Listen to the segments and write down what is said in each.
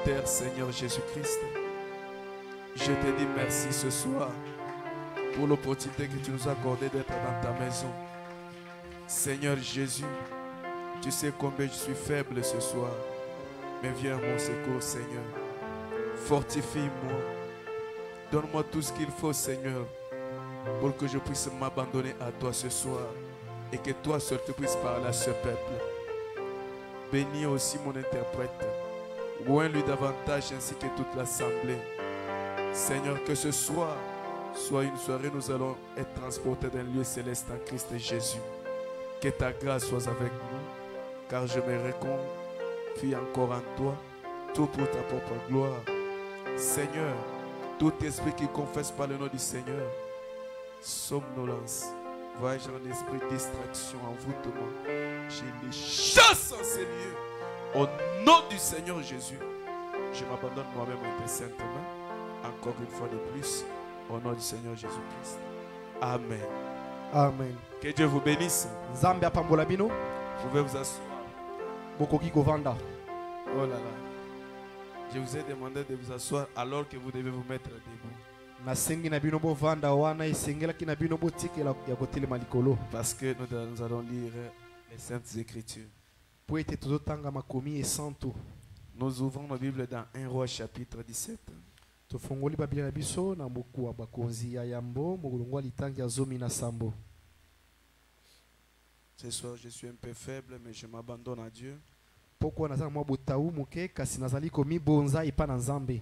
Terre, Seigneur Jésus-Christ, je te dis merci ce soir pour l'opportunité que tu nous as accordée d'être dans ta maison. Seigneur Jésus, tu sais combien je suis faible ce soir, mais viens à mon secours, Seigneur. Fortifie-moi, donne-moi tout ce qu'il faut, Seigneur, pour que je puisse m'abandonner à toi ce soir et que toi seul tu puisses parler à ce peuple. Bénis aussi mon interprète. Loin-lui davantage ainsi que toute l'assemblée. Seigneur, que ce soir soit une soirée, nous allons être transportés d'un lieu céleste en Christ Jésus. Que ta grâce soit avec nous, car je me reconfie encore en toi, tout pour ta propre gloire. Seigneur, tout esprit qui confesse par le nom du Seigneur, somnolence, voyage en esprit, distraction, envoûtement, je les chasse en ces lieux. Au nom du Seigneur Jésus, je m'abandonne moi-même à tes saintes mains, encore une fois de plus, au nom du Seigneur Jésus-Christ. Amen. Amen. Que Dieu vous bénisse. Nzambe apambola bino. Vous pouvez vous asseoir. Bokoki kovanda. Oh là là. Je vous ai demandé de vous asseoir alors que vous devez vous mettre debout. Nasengi na bino bovanda wana esengelaki na bino botikela ya kotelema likolo. Parce que nous allons lire les Saintes Écritures. Po ete tozotanga makomi esantu. Nous ouvrons nos Bibles dans 1 Roi chapitre 17. Tofongoli Biblia na biso na mbuku wa bakonzi ya yambo molongwa litangi ya zomi na sambo. Ce soir je suis un peu faible mais je m'abandonne à Dieu. Poko nazala mwa botau muke kasi nazali komi bonza ipa na Nzambe.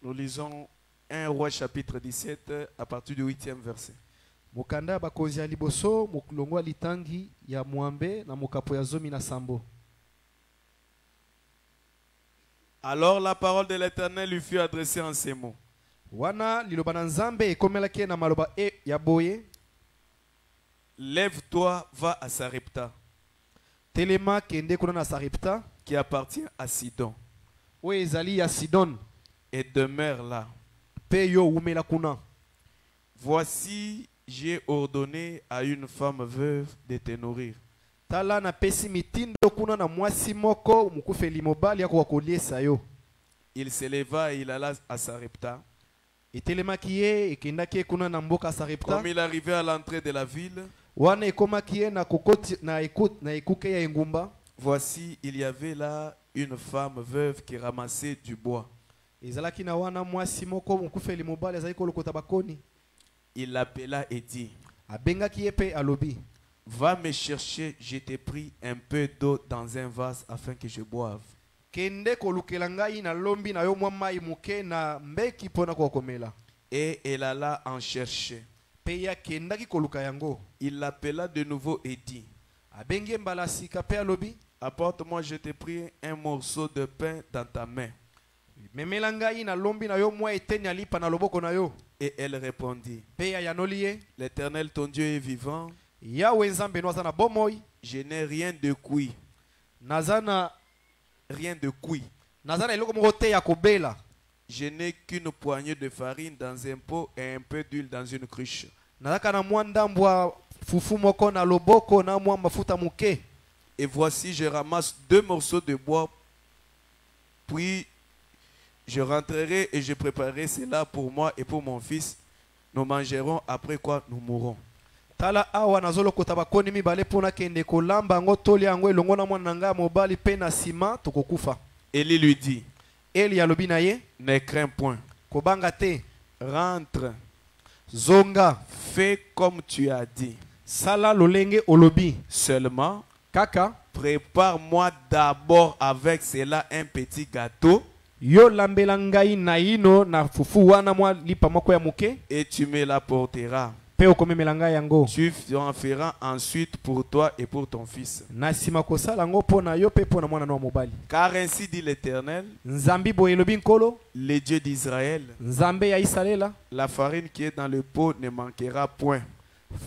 Nous lisons 1 Roi chapitre 17 à partir du 8e verset. Mokanda bakonzi ya liboso molongwa litangi ya mwambe na mokapo ya zomi na sambo. Alors la parole de l'Éternel lui fut adressée en ces mots. Wana liloba na Nzambe ekomelaki na maloba ya boye. Lève-toi, va à Sarepta, Telema kende kuna na Sarepta, qui appartient à Sidon, o ezali ya Sidon, et demeure là. pe yo umela kuna. Voici, j'ai ordonné à une femme veuve de te nourrir. Tala na pesi mitindo kuna na mwasi moko mukufeli mobali yako wakoliesa yo. Il se leva et il alla à Sarepta. Etelemaki ye ekendaki kuna na mboka Sarepta. Comme il arrivait à l'entrée de la ville, Wana ekomaki ye na kokoti na ekuke ya engumba. voici, il y avait là une femme veuve qui ramassait du bois. Ezalaki na wana mwasi moko mukufeli mobali azali kolokota bakoni. Il l'appela et dit, Abengaki ye pe alobi. va me chercher, je t'ai pris un peu d'eau dans un vase afin que je boive. Kende kolukela ngai na lombi na yo mwa mai muke na mbeki pona kokomela. Et elle alla en chercher. Pe ya kendaki koluka yango. Il l'appela de nouveau et dit, Abengi mbala sika pe alobi. apporte-moi, je t'ai pris un morceau de pain dans ta main. Memela ngai na lombi na yo mwa eteni alipa na loboko na yo. Et elle répondit, Pe ya yanoli ye. l'Éternel ton Dieu est vivant, Yawe Nzambe no aza na bomoi. je n'ai rien de cuit. Nazana Rien de cuit. eloko moko te ya kobela. Je n'ai qu'une poignée de farine dans un pot et un peu d'huile dans une cruche. Nazaka na mwa ndambwa fufu moko na loboko na mwa mafuta muke. Et voici, je ramasse 2 morceaux de bois, puis je rentrerai et je préparerai cela pour moi et pour mon fils. Nous mangerons, après quoi nous mourrons. Tala awa nazolokota bakoni mibale pona kende kolamba yango tolia yango elongo na mwana nanga mobali pe na sima tokokufa. Élie lui dit, Eli alobi na ye, ne crains point, kobanga te, rentre, zonga, fais comme tu as dit. sala lolenge olobi. Seulement, Kaka, prépare-moi d'abord avec cela un petit gâteau yo lambela ngai na ino na fufu wana mwa lipa moko ya muke, et tu me l'apporteras. pe okomemela ngai yango. Tu en feras ensuite pour toi et pour ton fils. Na sima kosala yango pona yo pe pona mwana no mobali. Car ainsi dit l'Éternel, Nzambi boye elobi nkolo, le Dieu d'Israël, Nzambe ya Isalela, la farine qui est dans le pot ne manquera point,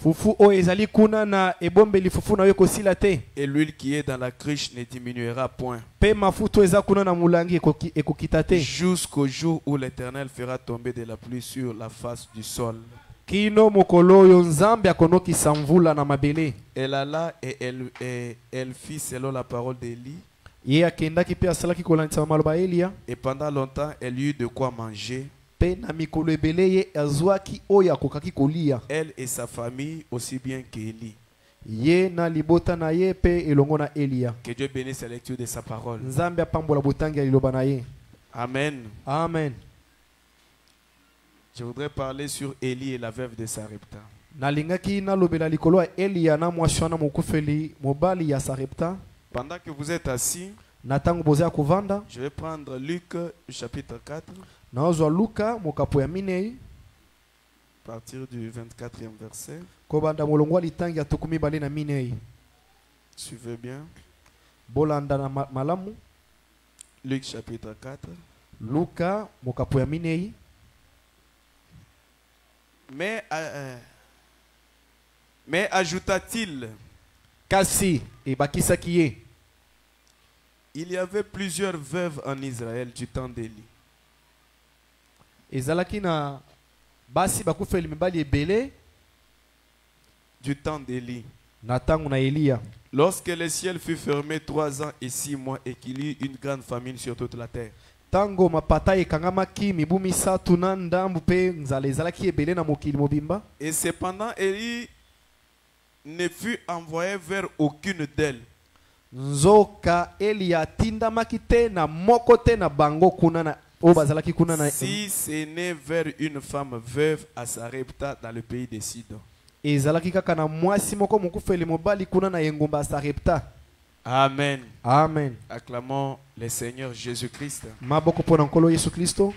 fufu o ezali kuna na ebombeli fufu na yo kosila te. et l'huile qui est dans la cruche ne diminuera point, Pe mafuto eza kuna na mulangi ekokita te. jusqu'au jour où l'Éternel fera tomber de la pluie sur la face du sol. Kino mokolo oyo Nzambe akonokisa mvula na mabele. Elle alla et elle fit selon la parole d'Élie. Ye akendaki pe asalaki kolandisa maloba ya Eliya. Et pendant longtemps, elle eut de quoi manger. Pe na mikolo ebele ye azwaki oyo akokaki kolia. Elle et sa famille aussi bien qu'Élie. Ye na libota na ye pe elongo na Eliya. Que Dieu bénisse la lecture de sa parole. Nzambe apambola botangi ya liloba na ye. Amen. Amen. Je voudrais parler sur Élie et la veuve de Sarepta. Nalingaki nalobela likolo ya Eliya na mwasi wana mokufeli mobali ya Sarepta. Pendant que vous êtes assis, Na tango boza kovanda, je vais prendre Luc chapitre 4, naozwa Luka mokapo ya minei, à partir du 24e verset. kobanda molongo litangi ya tukumi bale na minei. Suivez bien. Bolanda na malamu. Luc chapitre 4. Luka mokapo ya minei. Mais ajouta-t-il, Kasi ebakisaki ye. il y avait plusieurs veuves en Israël du temps d'Élie. Ezalaki na basi bakufeli mibali ebele Du temps d'Élie. na tango na Eliya. Lorsque le ciel fut fermé 3 ans et 6 mois et qu'il y eut une grande famine sur toute la terre. Tango mapata ekangamaki mibu misatu na ndambu pe nzala ezalaki ebele na mokili mobimba. Et cependant, Élie ne fut envoyé vers aucune d'elles. Nzoka Eliya tindamaki te na moko te na bango kuna na o bazalaki kuna na Si ce n'est vers une femme veuve à Sarepta dans le pays de Sidon. ezalaki kaka na mwasi moko mokufeli mobali kuna na engumba ya Sarepta. Amen. Amen. Acclamons le Seigneur Jésus-Christ. Maboko pona nkolo Yesu Kristo.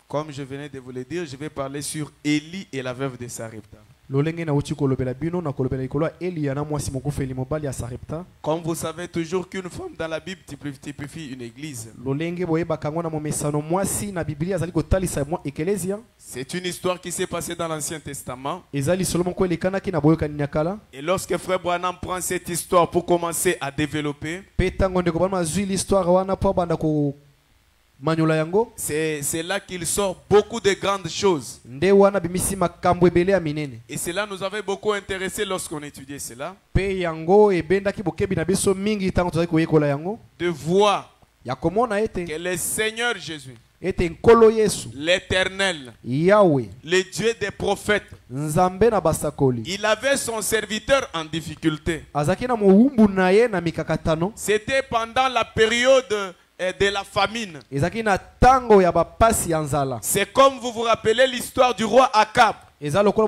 Comme je venais de vous le dire, je vais parler sur Élie et la veuve de Sarepta. Lolenge na uchi kolobela bino na kolobela likolo Eliya na mwasi mokufeli mobali ya Sarepta. Comme vous savez toujours qu'une femme dans la Bible typifie une église. Lolenge boyeba kango na momesano mwasi na Biblia azali kotalisa mwa ekelezia. C'est une histoire qui s'est passée dans l'Ancien Testament. Ezali solomo ko elekana na boyokani nyakala. Et lorsque Frère Branham prend cette histoire pour commencer à développer, Pe tango ndeko bana zui l'histoire wana po banda ko manyola yango. c'est là qu'il sort beaucoup de grandes choses. Nde wana bimisi makambo ebele ya minene. Et cela nous avait beaucoup intéressé lorsqu'on étudiait cela. Pe yango ebendaki bokebi na biso mingi tango tozali koyekola yango. De voir Ya komona ete que le Seigneur Jésus, ete nkolo Yesu l'Éternel, Yahweh le Dieu des prophètes, Nzambe na basakoli il avait son serviteur en difficulté. azaki na mowumbu na ye na mikakatano. C'était pendant la période de la famine. Ezaki na tango ya bapasi ya nzala. C'est comme vous vous rappelez l'histoire du roi Akab. Eza lokola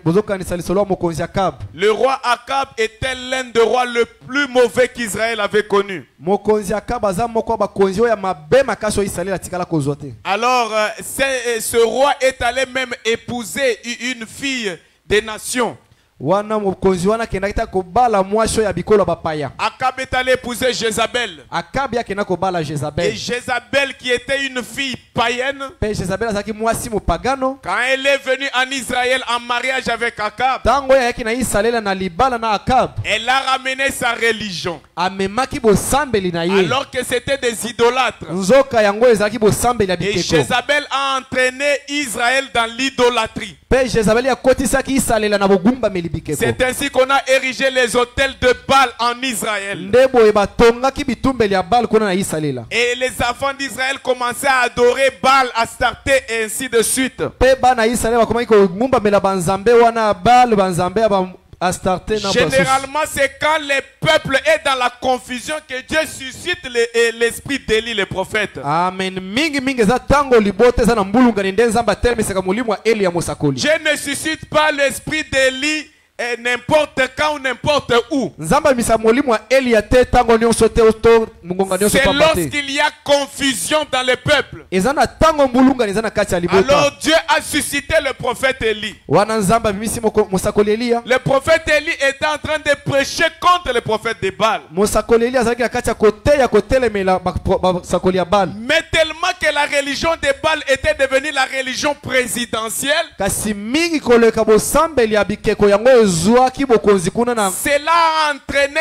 bozokanisa lisolo ya mokonzi Akab. Le roi Akab était l'un des rois le plus mauvais qu'Israël avait connu. Mokonzi Akab aza moko bakonzi oyo ya mabe makasi oyo Israeli atikala kozwa te. Alors ce roi est allé même épouser une fille des nations. Wana mokonzi wana kendaki ta kobala mwasi oyo ya bikolo bapaya. Akab est allé épouser Jézabel. Akab ya kenda kobala Et Jezabel. Jézabel qui était une fille païenne, Pe Jezabel azaki mwasi mopagano. quand elle est venue en Israël en mariage avec Akab, Tango ya yaki na Israeli na libala na Akab. elle a ramené sa religion. Amemaki bosambeli na ye. Alors que c'était des idolâtres. Nzoka yango ezalaki bosambeli ya Et bikeko. Jézabel a entraîné Israël dans l'idolâtrie. Pe Jezabel akotisaki Israeli na bogumba meli bikeko. C'est ainsi qu'on a érigé les hôtels de Baal en Israël. Nde boye batongaki bitumbeli ya Baal kuna na Israeli. Et les enfants d'Israël commençaient à adorer Baal, Astarté et ainsi de suite. Pe bana Israeli bakomaki kogumba mela banzambe wana Baal banzambe ya Astarté na Généralement, c'est quand le peuple est dans la confusion que Dieu suscite l'esprit d'Élie, le prophète. Amen. Mingi mingi za tango libote za na mbulunga ni nde nzamba termisaka mulimu wa Eli ya mosakoli. Dieu ne suscite pas l'esprit d'Élie n'importe quand ou n'importe où. Nzamba misa mulimu wa Eli ya te tango nyonso te oto mungonga nyonso C'est pamba te. lorsqu'il y a confusion dans le peuple. Ezana tango mbulunga ni zana kati ya libota. Alors Dieu a suscité le prophète Élie. Wana nzamba misi mosakoli Elia. Le prophète Élie était en train de prêcher contre le prophète de Baal. Mosakoli Elia azalaki na kati ya kote ya kotelemela basakoli ya Baal. Mais tellement que la religion de Baal était devenue la religion présidentielle, Kasi mingi koleka bosambeli ya bikeko yango ezwaki bokonzi kuna na cela a entraîné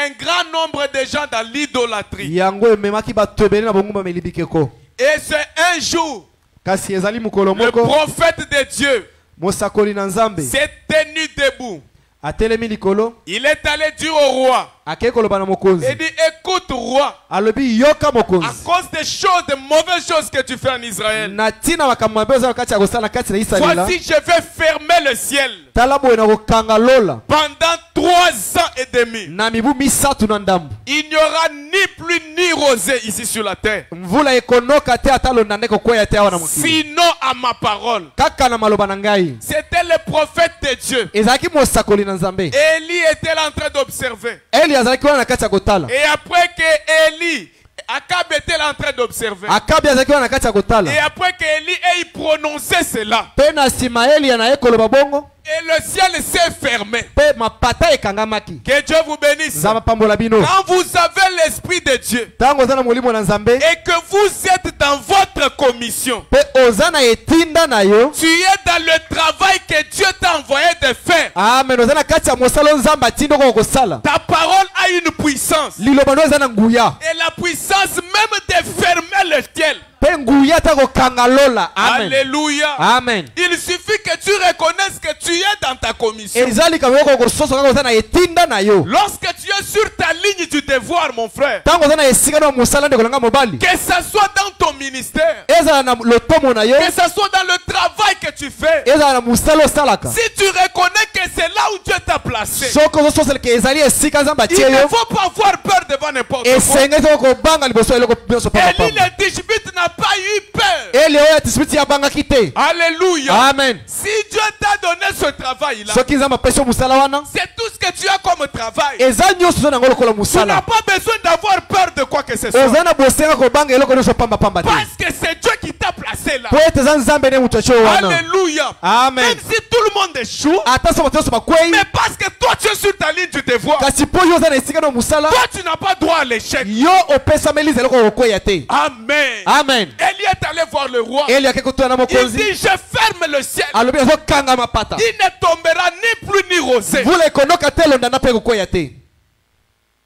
un grand nombre de gens dans l'idolâtrie. yango ememaki bato ebele na bongumba meli bikeko. Et c'est un jour, Kasi ezali mokolo le moko prophète de Dieu mosakoli na Nzambe s'est tenu debout. atelemi likolo Il est allé dire au roi. akei koloba na mokonzi Il dit, écoute roi, alobi yoka à mokonzi cause des choses, des mauvaises choses que tu fais en Israël, na ntina makambo mabe oza na kati ya kosala na kati na Isalaela voici je vais fermer le ciel tala boye na kokanga lola pendant 3 ans et demi. na mibu misatu na ndambo Il n'y aura ni pluie ni rosée ici sur la terre. mvula ekonoka te ata londa nde kokwea te awa na mokili Sinon à ma parole. kaka na maloba na ngai C'était le prophète de Dieu. ezalaki mosakoli na nzambe Élie était là en train d'observer. eli azalaki wana na kati ya kotala Et après que Élie, Akab était là en train d'observer. akabi azalaki wana na kati ya kotala Et après que Élie ait prononcé cela, mpe na nsima eli anaye koloba bongo et le ciel s'est fermé. mpe mapata ekangamaki Que Dieu vous bénisse. nzambe apambola bino Quand vous avez l'esprit de Dieu ntango oza na molimo na nzambe et que vous êtes dans votre commission, mpe oza na etinda na yo tu es dans le travail que Dieu t'a envoyé de faire. amen oza na kati ya mosala oyo nzambe atindi okoko kosala Ta parole a une puissance. liloba no eza na nguya Et la puissance même de fermer le ciel. mpe nguya ata kokanga lola amen Alléluia. amen Il suffit que tu reconnaisses que tu es dans ta commission. eza likambo yoko kososo kaka oza na etinda na yo Lorsque tu es sur ta ligne du devoir, mon frère, ntango oza na esika no mosala ndeko nanga mobali que ce soit dans ton ministère, ezala na lotomo na yo que ce soit dans le travail que tu fais, ezala na mosala osalaka si tu reconnais que c'est là où Dieu t'a placé, soki ozososeleka ezali esika nzambe il atie ne yo faut pas avoir peur devant n'importe quoi. esengeli te kobanga liboso ya eloko nyonso Élie pamapamba le Tishbite n'a pas eu peur. eli oyo atisibiti abangaki te Alléluia. amen Si Dieu t'a donné ce travail-là, soki nzambe apesi yo mosala wana c'est tout ce que tu as comme travail. eza nyonso oza nango lokola Tu n'as mosala pas besoin d'avoir peur de quoi que ce soit. oza na bosenga kobanga eloko nyonso pambapamba te Parce que c'est Dieu qui t'a placé là. po ete eza nzambe nde moto atie yo wana Alléluia. amen Même si tout le monde échoue, ata so bato nyonso bakwei mais parce que toi tu es sur ta ligne du devoir, kasi mpo yo oza na esika no mosala toi tu n'as pas droit à l'échec. yo opesameli eloko kokweya te Amen. amen Élie est allé voir le roi. eli ake kotoya na Il mokonzi dit, je ferme le ciel. alobi azokanga mapata Il ne tombera ni pluie ni rosée. mvula ekonoka te elondana mpe kokweya te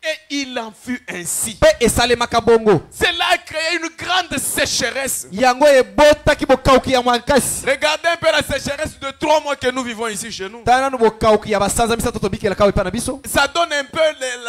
Et il en fut ainsi. mpe esalemaka bongo Cela a créé une grande sécheresse. yango ebotaki bokauki ya makasi Regardez un peu la sécheresse de 3 mois que nous vivons ici chez nous. tala nanu bokauki ya basanza misato tobikelaka epai na biso Ça donne un peu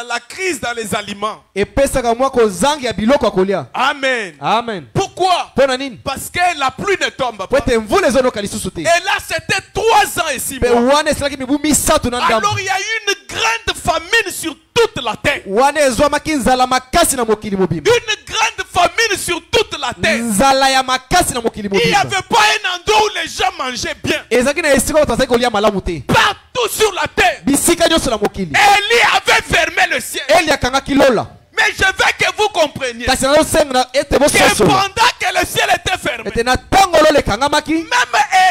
la crise dans les aliments. epesaka mwa kozanga ya biloko ya kolia Amen. amen Pourquoi? mpo na nini Parce que la pluie ne tombe po pas. ete mvula ezonoka lisusu te Et là, c'était 3 ans et 6 mpe mois. wana esalaki mibu misatu na ndambo Alors il y a eu une grande famine sur toute la terre. wana ezwamaki nzala makasi na mokili mobimba Une grande famine sur toute la terre. nzala ya makasi na mokili Il n'y mobimba avait pas un endroit où les gens mangeaient bien. ezalaki na esika oyo tozalaki kolia malamu te Partout sur la terre. bisika nyonso na mokili Élie avait fermé le ciel. eli akangaki lola Mais je veux que vous compreniez kasi nazosenga na ete que bososola pendant que le ciel était fermé, ete na ntango lola ekangamaki même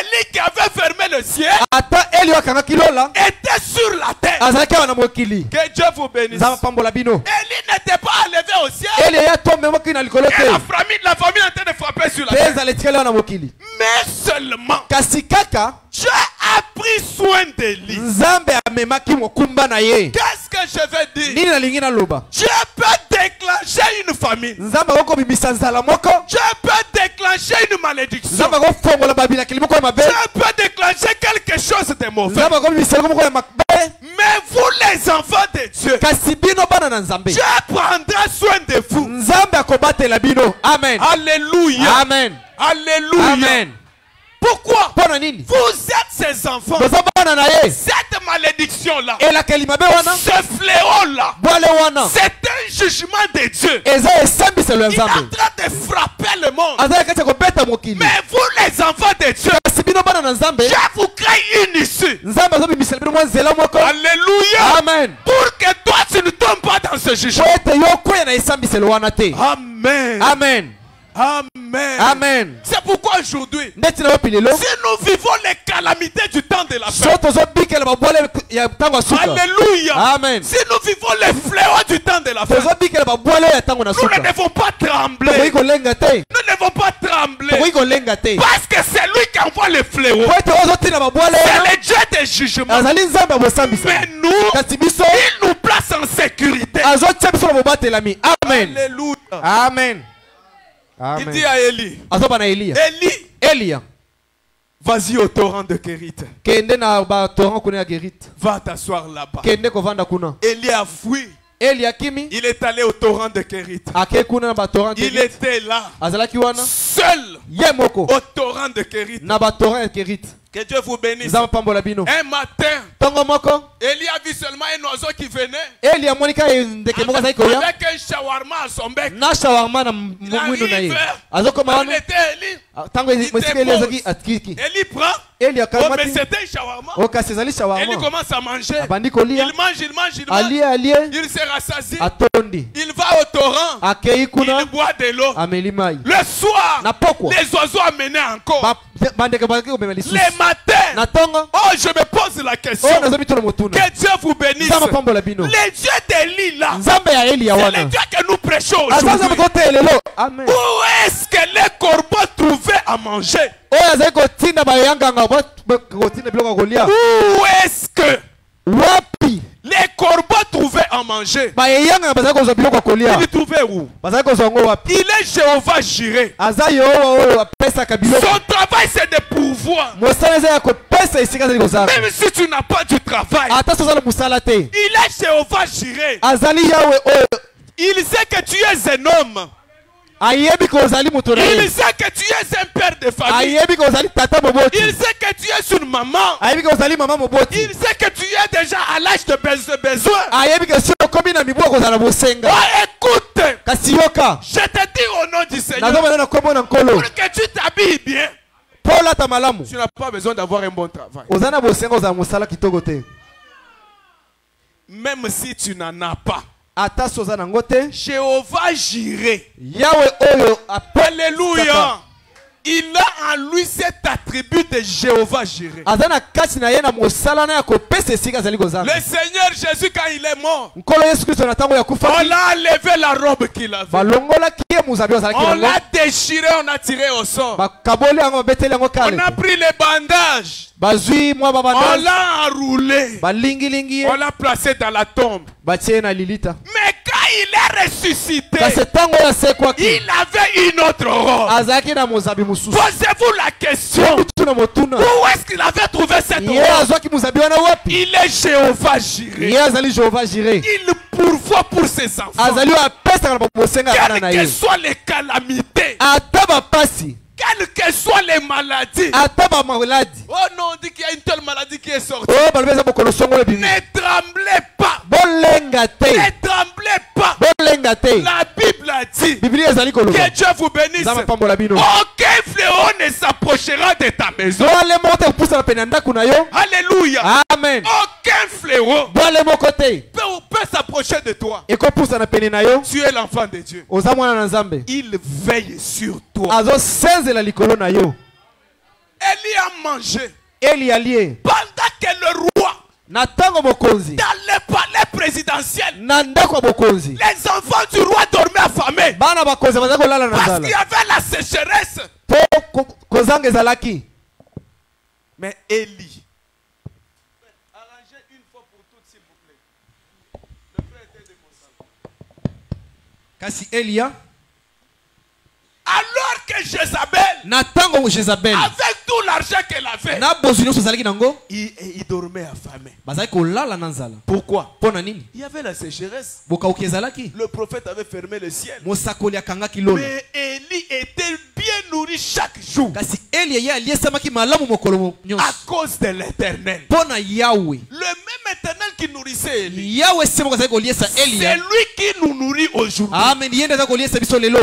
Élie qui avait fermé le ciel ata eli oyo akangaki lola était sur la terre. azalaki awa na mokili Que Dieu vous bénisse. nzambe apambola bino Élie n'était pas enlevé au ciel. eli eya tombemaki na likolo Et te la famille est en train de frapper sur la mpe terre. ezala etikali awa na mokili Mais seulement, kasi kaka Dieu a pris soin d'Élie. nzambe amemaki mokumba na ye Qu'est-ce que je veux dire? nini nalingi naloba Dieu peut déclencher une famine. nzambe akokobimisa nzala moko Dieu peut déclencher une malédiction. nzambe akofongola babilakeli moko ya mabe Dieu peut déclencher quelque chose de mauvais. nzambe akobimisa eloko moko ya mabe Mais vous les enfants de Dieu, kasi bino bana na nzambe Dieu prendra soin de vous. nzambe akobatela bino amen Alléluia. amen Alléluia. amen Pourquoi? mpo na nini Vous êtes ses enfants. boza bana na ye Cette malédiction-là, elakeli mabe wana ce fléau-là, bwale wana c'est un jugement de Dieu. eza esambiselo ya Il est en nzambe train de frapper le monde. azali kati ya kobeta mokili Mais vous les enfants de Dieu, kasi bino bana na nzambe Dieu vous crée une issue. nzambe azobimisela bino mwa nzela moko Alléluia. amen Pour que toi tu ne tombes pas dans ce po jugement. ete yo okwea na esambiselo wana te Amen. amen Amen. amen C'est pourquoi aujourd'hui, ndeti na yopi lelo si nous vivons les calamités du temps de la so fin, tozobikela babwale ya ntango ya suka alléluia. amen Si nous vivons les fléaux du temps de la fin, tozobikela babwale oyo ya ntango na nous ne suka devons pas tokoki trembler. kolenga te Nous ne devons pas trembler. tokoki kolenga te Parce que c'est lui qui envoie les fléaux. po ete ozotina babwale C'est wana le Dieu des jugements. azali nzambe ya bosambisa Mais nous, kasi biso il nous place en sécurité. azotia biso na bobatelami amen Alléluia. amen Il dit à Élie, azoba na eliya Élie, eliya Vas-y au torrent de Kérit. Kende na ba torrent kuna ya Kerit. Va t'asseoir là-bas. Kende kovanda kuna. Élie a fui. Eliakimi. Il est allé au torrent de Kérit. Ake kuna na ba torrent Il Kerit. était là. Azalaki wana. Seul. Yemoko. Au torrent de Kérit. Na ba torrent ya Kerit. Que Dieu vous bénisse. Zama pambola bino. Un matin, Tongo moko. Élie a vu seulement un oiseau qui venait. Elia monika ndeke moka zai koya. Avec un shawarma à son bec. Na shawarma na mwino na ye. Azoko Quand il mawana. était Élie, Tango mwesike Elia zaki atkiki. Élie prend. Elia Oh, mais kamati. c'était un shawarma. Oka sezali Élie shawarma. commence à manger. Abandi kolia. Il mange, il mange, il Alie mange. alie. Il se rassasie. Atondi. Il va au torrent. Akei kuna. Il boit de l'eau. Ameli mai. Le soir, Na pokwa. les oiseaux amenaient encore. Bandeke baki obemeli susu. Les matins. Na tongo. Oh, je me pose la question. Oh nazomi tolo motuna. Que Dieu vous bénisse. Zama pambola bino. Les dieux d'Élie là. Nzambe ya Elia C'est wana. les dieux que nous prêchons Azaza aujourd'hui. mokote lelo. Amen. Où est-ce que les corbeaux trouvaient à manger? Oyo azali kotinda bayanganga kotinda biloko ya kolia. Où est-ce que Wapi les corbeaux trouvaient à manger? bayanganga bazali kozwa biloko ya kolia. Ils trouvaient où? Bazali kozwa yango wapi? Il est Jéhovah Jireh. Aza Yehowa oyo apesaka biloko. Son travail c'est de pourvoir. Mosala eza ya kopesa esika azali kozala. Même si tu n'as pas du travail, Ata sozala mosala te. il est Jéhovah Jireh. Azali Yawe oyo Il sait que tu es un homme. ayebi ko ozali moto na Il ye. sait que tu es un père de famille. Ayebi ko ozali tata moboti. Il sait que tu es une maman. Ayebi ko ozali mama moboti. Il sait que tu es déjà à l'âge de besoin. Ayebi ko soki okomi na mibu okozala bosenga. Oh, écoute, Kasi yoka je te dis au nom du Seigneur, nazomona na kombo na nkolo. pour que tu t'habilles bien, Po olata malamu. tu n'as pas besoin d'avoir un bon travail. Oza na bosenga ozala mosala kitoko te. Même si tu n'en as pas. Ata soza nango te. Jéhovah Jireh. Yawe oyo Alléluia. Il a en lui cet attribut de Jéhovah Jireh. aza na kati na ye na mosala na ya kopesa esika azali kozala. Le Seigneur Jésus, quand il est mort, Nkolo Yesu Kristo na ntango ya on kufa l'a enlevé la robe qu'il avait. balongolaki ye muzabi azalaki On nango. l'a déchiré, on a tiré au sort. Bakaboli yango babeteli yango On kale. a pris les bandages. Bazwi mwa On babanda l'a enroulé. balingilingi ye On l'a placé dans la tombe. batie ye na lilita. Mais quand il est ressuscité, kasi ntango oyo asekwaki il avait une autre robe. azalaki na mozabi mosusu. Posez-vous la question. Tuna motuna Où est-ce qu'il avait trouvé cette ye robe? azwaki mozabi wana wapi? Il est Jéhovah Jireh. ye azali Jehova Jireh. Il pourvoit pour ses enfants. azali oyo apesaka na bosenga ya bana na Quelles que ye. soient les calamités, ata bapasi quelles que soient les maladies. ata bamaladi Oh non, on dit qu'il y a une telle maladie qui est sortie. oyo balobi eza bokolo songo ebimi. Ne tremblez pas. bolenga te Ne tremblez pas. bolenga te. La Bible a dit. Biblia ezali koloba Que Dieu vous bénisse. nzambe apambola bino. Aucun fléau ne s'approchera de ta maison. bwale moko te kopusana pene ya ndako na yo. Alléluia. Amen. Aucun fléau bwale moko te peut s'approcher de toi. ekopusana pene na yo. Tu es l'enfant de Dieu. oza mwana na nzambe. Il veille sur toi. azosenzela likolo na yo. Élie a mangé. eli alie Pendant que le roi, na ntango mokonzi dans le palais présidentiel, na ndako ya bokonzi les enfants du roi dormaient affamés. bana bakonzi bazali kolala na Parce qu'il y nzala avait la sécheresse. po kozanga ezalaki. Mais Élie, arrangez une fois pour toutes, s'il vous plaît. Le frère était déconcentré. kasi elia Alors que Jézabel, na ntango Jezabel avec tout l'argent qu'elle avait, na bozwi nyonso ezalaki nango il dormait affamé. bazali kolala na nzala. Pourquoi? mpo na nini? Il y avait la sécheresse. bokauki ezalaki. Le prophète avait fermé le ciel. mosakoli akangaki lola. Mais Élie était bien nourri chaque jour kasi eli ye aliesamaki malamu mokolo à nyonso cause de l'Éternel. mpo na yawe. Le même Éternel qui nourrissait Élie, yawe se moko azali koliesa c'est elia. lui qui nous nourrit aujourd'hui. amen ye nde aza koliesa biso lelo.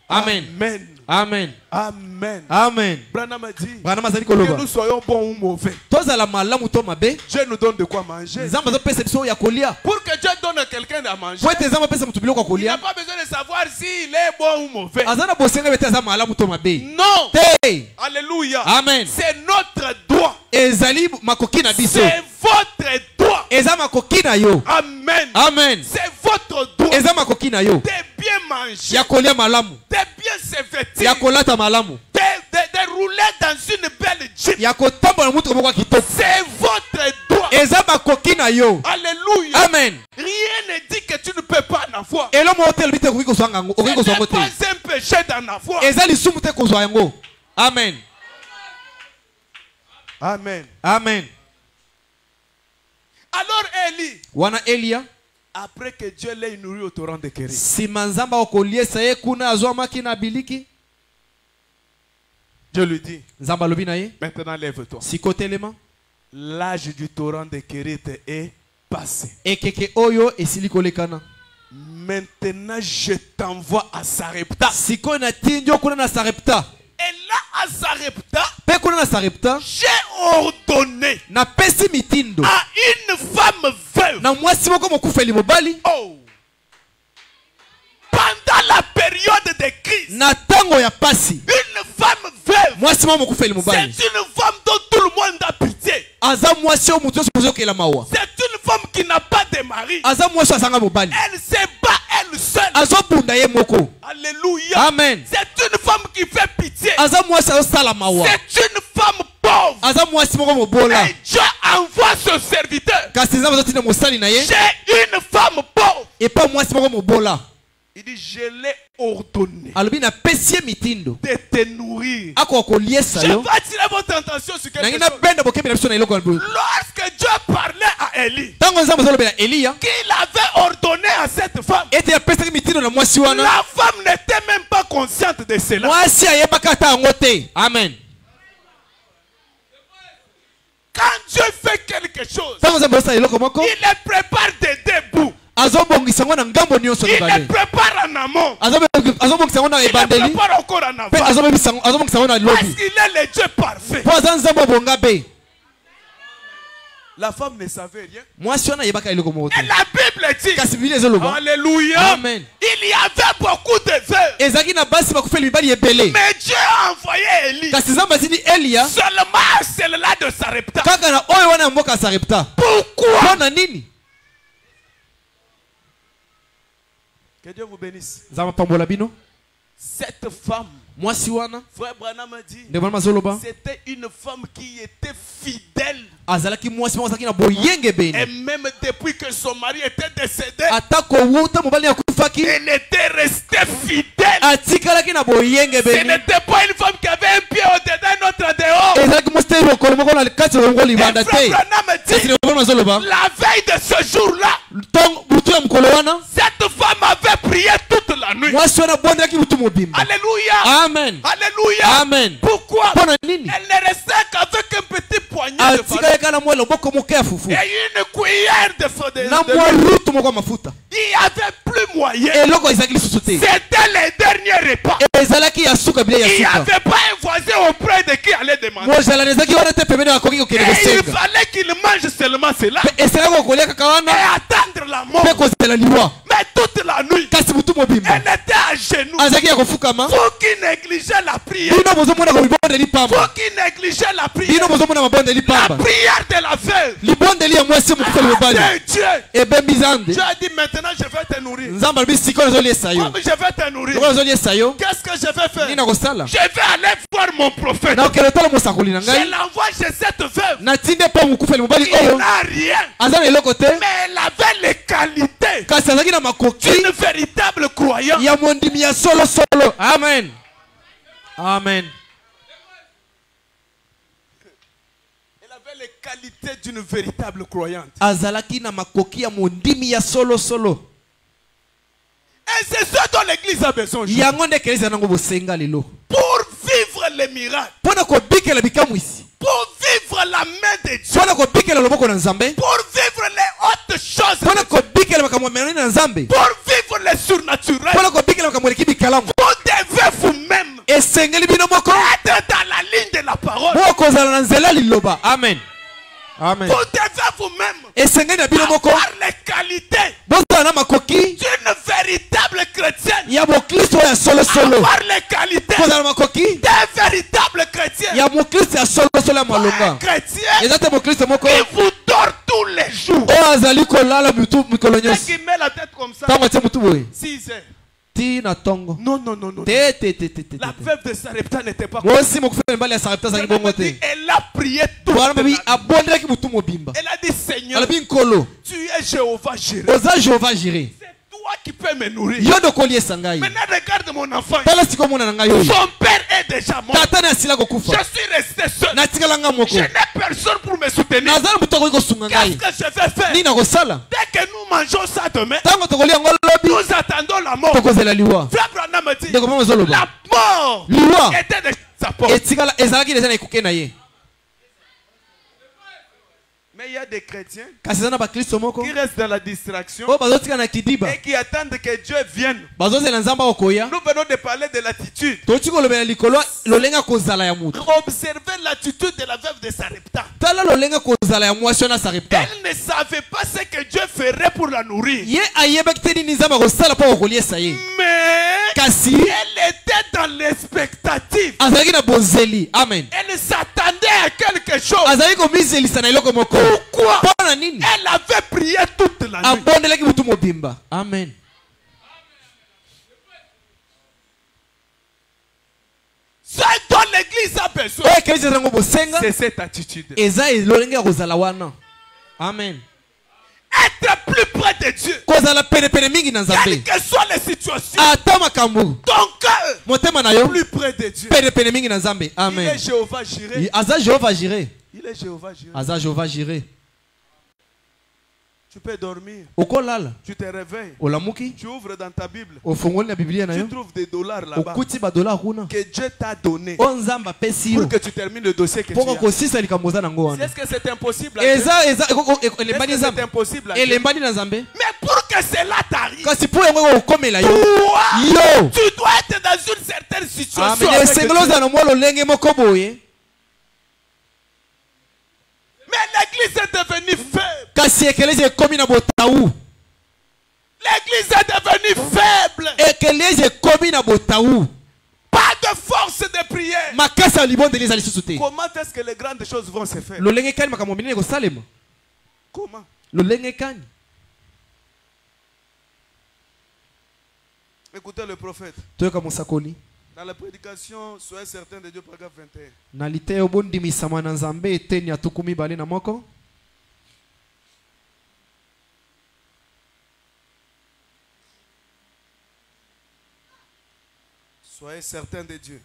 amen Amen. amen Amen. amen. Branham a dit branham azali que koloba nous soyons bons ou mauvais, tozala malamu to mabe Dieu nous donne de quoi manger. nzambe azopesa biso oyo ya kolia. Pour que Dieu donne à quelqu'un à manger, po ete nzambe apesa moto biloko ya il n'a kolia pas besoin de savoir s'il est bon ou mauvais. aza na bosenga bete aza malamu to mabe Non. te. Alléluia. amen. C'est notre droit. ezali makoki na biso. C'est votre droit. eza makoki na yo. Amen. amen. C'est votre droit eza makoki na yo de bien manger, ya kolia malamu, de bien se vêtir, ya kolata malamu, de rouler dans une belle jeep. ya kotambola motuka moko ya kitoko. C'est votre droit. eza makoki na yo. Alléluia. amen. Rien ne dit que tu ne peux pas en avoir. elo moko te elobi te okoki kozwa yango, Ce okoki kozwa yango n'est te. pas un péché d'en avoir. eza lisumu te kozwa yango. amen. Amen. Amen. Alors Élie, Wana Elia. après que Dieu l'ait nourri au torrent de Kérit, Sima nzamba okoliesa ye kuna azwamaki na biliki. Dieu lui dit, Nzamba lobi na ye. maintenant lève-toi. Sikotelema. L'âge du torrent de Kérit est passé. Ekeke oyo esili kolekana. Maintenant je t'envoie à Sarepta. Siko na tinjo kuna na Sarepta. Et là à Sarepta, Pe kuna na Sarepta. j'ai ordonné Na pesi mitindo. à une femme veuve. Na mwasi moko mokufeli mobali. Oh. Pendant la période de crise, Na tango ya pasi. une femme veuve, Mwasi moko mokufeli c'est mobali. une femme dont tout le monde a pitié. Aza mwasi o mutu yoso kozokela mawa. C'est une femme qui n'a pas de mari. Aza mwasi asanga mobali. Elle se bat elle seule. Azobunda ye moko. Alléluia. Amen. C'est une femme qui fait pitié. Aza mwasi azosala mawa. C'est une femme pauvre. Aza mwasi moko mobola. Et Dieu envoie ce serviteur. Kasi nzambe azotinda mosali na ye. J'ai une femme pauvre. Et pas mwasi moko mobola. Il dit, je l'ai ordonné Alobi na pesi ye mitindo. de te nourrir. Ako koliesa Je yo. vais attirer votre attention sur quelque Nangi na chose. benda bokemela biso na eloko na bo. Lorsque Dieu parlait à Élie, Tango nzambe azolobela Eliya. qu'il avait ordonné à cette femme, Ete apesaki mitindo na mwasi wana. la femme n'était même pas consciente de cela. Mwasi ayebaka ata yango te. Amen. Quand Dieu fait quelque chose, Tango nzambe azosala eloko moko. il les prépare des deux bouts. Azobongisa ngo na ngambo nyonso Il les mibale. prépare en amont. Azobongisa ngo na Il les ebandeli. prépare encore en Pe avant. azobongisa ngo na Parce lobi. qu'il est le Dieu parfait. Po aza nzambe obonga be. La femme ne savait rien. Mwasi wana ayebaka eloko moko Et te. la Bible dit, Kasi Biblia ezoloba. Alléluia, Amen. il y avait beaucoup de veuves. Ezaki na basi bakufeli mibali ebele. Mais Dieu a envoyé Élie Kasi nzambe azindi Eliya. seulement à celle-là de Sarepta. Kaka na oyo wana ya mboka ya Sarepta. Pourquoi? Mpona nini? Que Dieu vous bénisse. Nzambe apambola bino. Cette femme, Mwasi wana. frère Branham a dit, Nde bana mazoloba. c'était une femme qui était fidèle. Azalaki mwasi moko azalaki na boyenge Et bene. même depuis que son mari était décédé, Atako wuta mobali akufaki. elle était restée fidèle. Atikalaki na boyenge Ce bene. n'était pas une femme qui avait un pied au-dedans et un autre dehors. Ezalaki mwasi te lokolo moko na kati ya longo Et libanda frère te. Branham Kasi dit, nde bana mazoloba. la veille de ce jour-là, Tong butu ya mokolo wana. cette femme avait prié toute la nuit. Mwasi wana bondelaki butu mobimba. Alléluia. Amen. Alléluia. Amen. Pourquoi? Mpona nini? Elle ne restait qu'avec un petit poignet de farine Atikalaka na mwa loboko moke ya fufu. et une cuillère de Na mwa lutu moko ya mafuta. Il n'y avait plus moyen. Eloko ezalaki lisusu te. C'était le dernier repas. Ezalaki ya suka bila Il ya n'y suka. avait pas un voisin auprès de qui allait demander. Mozalani ezalaki wana te pembeni akoki kokende Et il kosenga. fallait qu'il mange seulement cela Pe esalaki kokolia kaka et wana attendre la mort. mpe kozela liwa. Mais toute la nuit, Kasi butu mobimba. elle était à genoux. Azalaki ya kofukama. Vous qui négligez la prière, Bino bozomona kobibondeli vous pamba. qui négligez la Bino prière, bozomona mabondeli la pamba. prière de la veuve, Libondeli ya mwasi mokufeli mobali. de Dieu. Ebembi nzambe. Dieu a dit maintenant je vais te nourrir. Nzambe alobi sikoyo nazoliesa yo. Comme je vais te nourrir, Sikoyo nazoliesa yo. qu'est-ce que je vais faire? Nini nakosala? Je vais aller voir mon prophète. nakokende tala mosakoli na Je ngai. l'envoie chez cette veuve. natindi mpo mokufeli mobali Il oyo n'a rien, aza na eloko te. mais elle avait les qualités Kasi azalaki na makoki d'une véritable croyante. ya mondimi ya solosolo. Amen. Amen. Elle avait les qualités d'une véritable croyante. Azalaki na makoki ya mondimi ya solosolo. Et c'est ce dont l'église a besoin aujourd'hui. Yango nde ekeleza nango bosenga lelo. Pour vivre les miracles, Mpona kobikela bikamwisi. pour vivre la main de Dieu, Mpona kobikela loboko na Nzambe. pour vivre les hautes choses, Mpona kobikela makambo ya menoni na Nzambe. pour vivre les surnaturels, Mpona kobikela makambo eleki bikalamu. vous devez vous-même Esengeli bino moko. être dans la ligne de la parole. Bokozala na nzela liloba. Amen. Amen. Vous devez vous-même Esengeli na bino moko. avoir les qualités Bozala na makoki d'une véritable chrétienne. ya mokristo ya solosolo. Avoir les qualités Kozala makoki d'un véritable chrétien. ya mokristo ya solosolo ya Un malonga. chrétien Eza te mokristo moko qui vous dort tous les jours. oyo azali kolala mikolo Ceux nyonso. qui met la tête comme ça, Ntango atie mutu boye 6 heures. ti na tongo. Non, non, non, non. Te te te te te. La veuve de Sarepta n'était pas Mwasi mokufeli mbali ya Sarepta azalaki bongo te. Elle a prié tout. Bwana bebi abondelaki mutu mobimba. Elle a dit Seigneur, Alobi nkolo tu es Jéhovah Jireh. oza Jehova Jireh. C'est toi qui peux me nourrir. Yodo kolie sangai. Maintenant regarde mon enfant. Tala siko mona nanga yo. Son père est déjà mort. Tata na sila ko Je kufa. suis resté seul. Na tikala nga moko. Je n'ai personne pour me soutenir. Nazala mutoko ko sunga Qu'est-ce ngai. que je vais faire? Nina ko sala. Dès que nous mangeons ça demain, Tango tokoli ngo lobi. nous attendons la mort. Toko zela liwa. Frère Branham me dit, Ndeko mama zoloba. la mort Liwa. était de sa porte. Etikala ezalaki déjà na ikuke na ye. Mais il y a des chrétiens Kasi zana ba Kristo moko. qui restent dans la distraction O bazotika na kidiba. et qui attendent que Dieu vienne. Bazozela nzamba okoya. Nous venons de parler de l'attitude. Totiko lobela likolo lolenga kozala ya mutu. Observez l'attitude de la veuve de Sarepta. Tala lolenga kozala ya mwasi na Sarepta. Elle ne savait pas ce que Dieu ferait pour la nourrir. Ye ayeba kiteni nzamba kosala po koliesa ye. Mais Kasi elle était dans l'expectative. azalaki na bonzeli. Amen. Elle s'attendait à quelque chose. Azalaki komizelisa na eloko moko. Pourquoi? Pona nini? Elle avait prié toute la nuit. Abondelaki mutu mobimba. Amen. Ce dont l'église a besoin, Oye keleza zango bosenga. c'est cette attitude. Eza elolenge ya kozala wana. Amen. Être plus près de Dieu. Kozala pene mingi na Quelles Nzambe. que soient les situations, Ata makambo. ton cœur Motema na yo. plus près de Dieu. Pene mingi na Nzambe. Il Amen. est Jéhovah Jireh. Aza Jehova Jireh. Il est Jéhovah Jireh. Aza Jehova Jireh. Tu peux dormir. Okolala. Tu te réveilles. Olamuki. Tu ouvres dans ta Bible. Ofongoli na Biblia na Tu yo. trouves des dollars là-bas Okuti ba dollar kuna. que Dieu t'a donné O Nzamba pesi yo. pour que tu termines le dossier que tu Poko as. kosisa likambo za nango wana. Est-ce que c'est impossible à Dieu? Eza Est-ce elembani que c'est Nzambe. impossible à Dieu? Elembani na Nzambe. Mais pour que cela t'arrive, Kasi po yango okomela yo. toi, Yo. tu dois être dans une certaine situation. Amen. avec Esengelo Dieu. za no molo lenge moko boye. Mais l'église est devenue faible. Kasi ekeleze ekomi na botaou. L'église est devenue faible. Ekeleze ekomi na botaou. Pas de force de prière. Makasa libondeli ezali susu te. Comment est-ce que les grandes choses vont se faire? Lolenge kani makambo minene kosalema. Comment? Lolenge kani. Écoutez le prophète. Toyoka mosakoli. Dans la prédication, soyez certain de Dieu, paragraphe 21. Na lite obondimisama na Nzambe eteni atukumi bale na moko. Soyez certain de Dieu.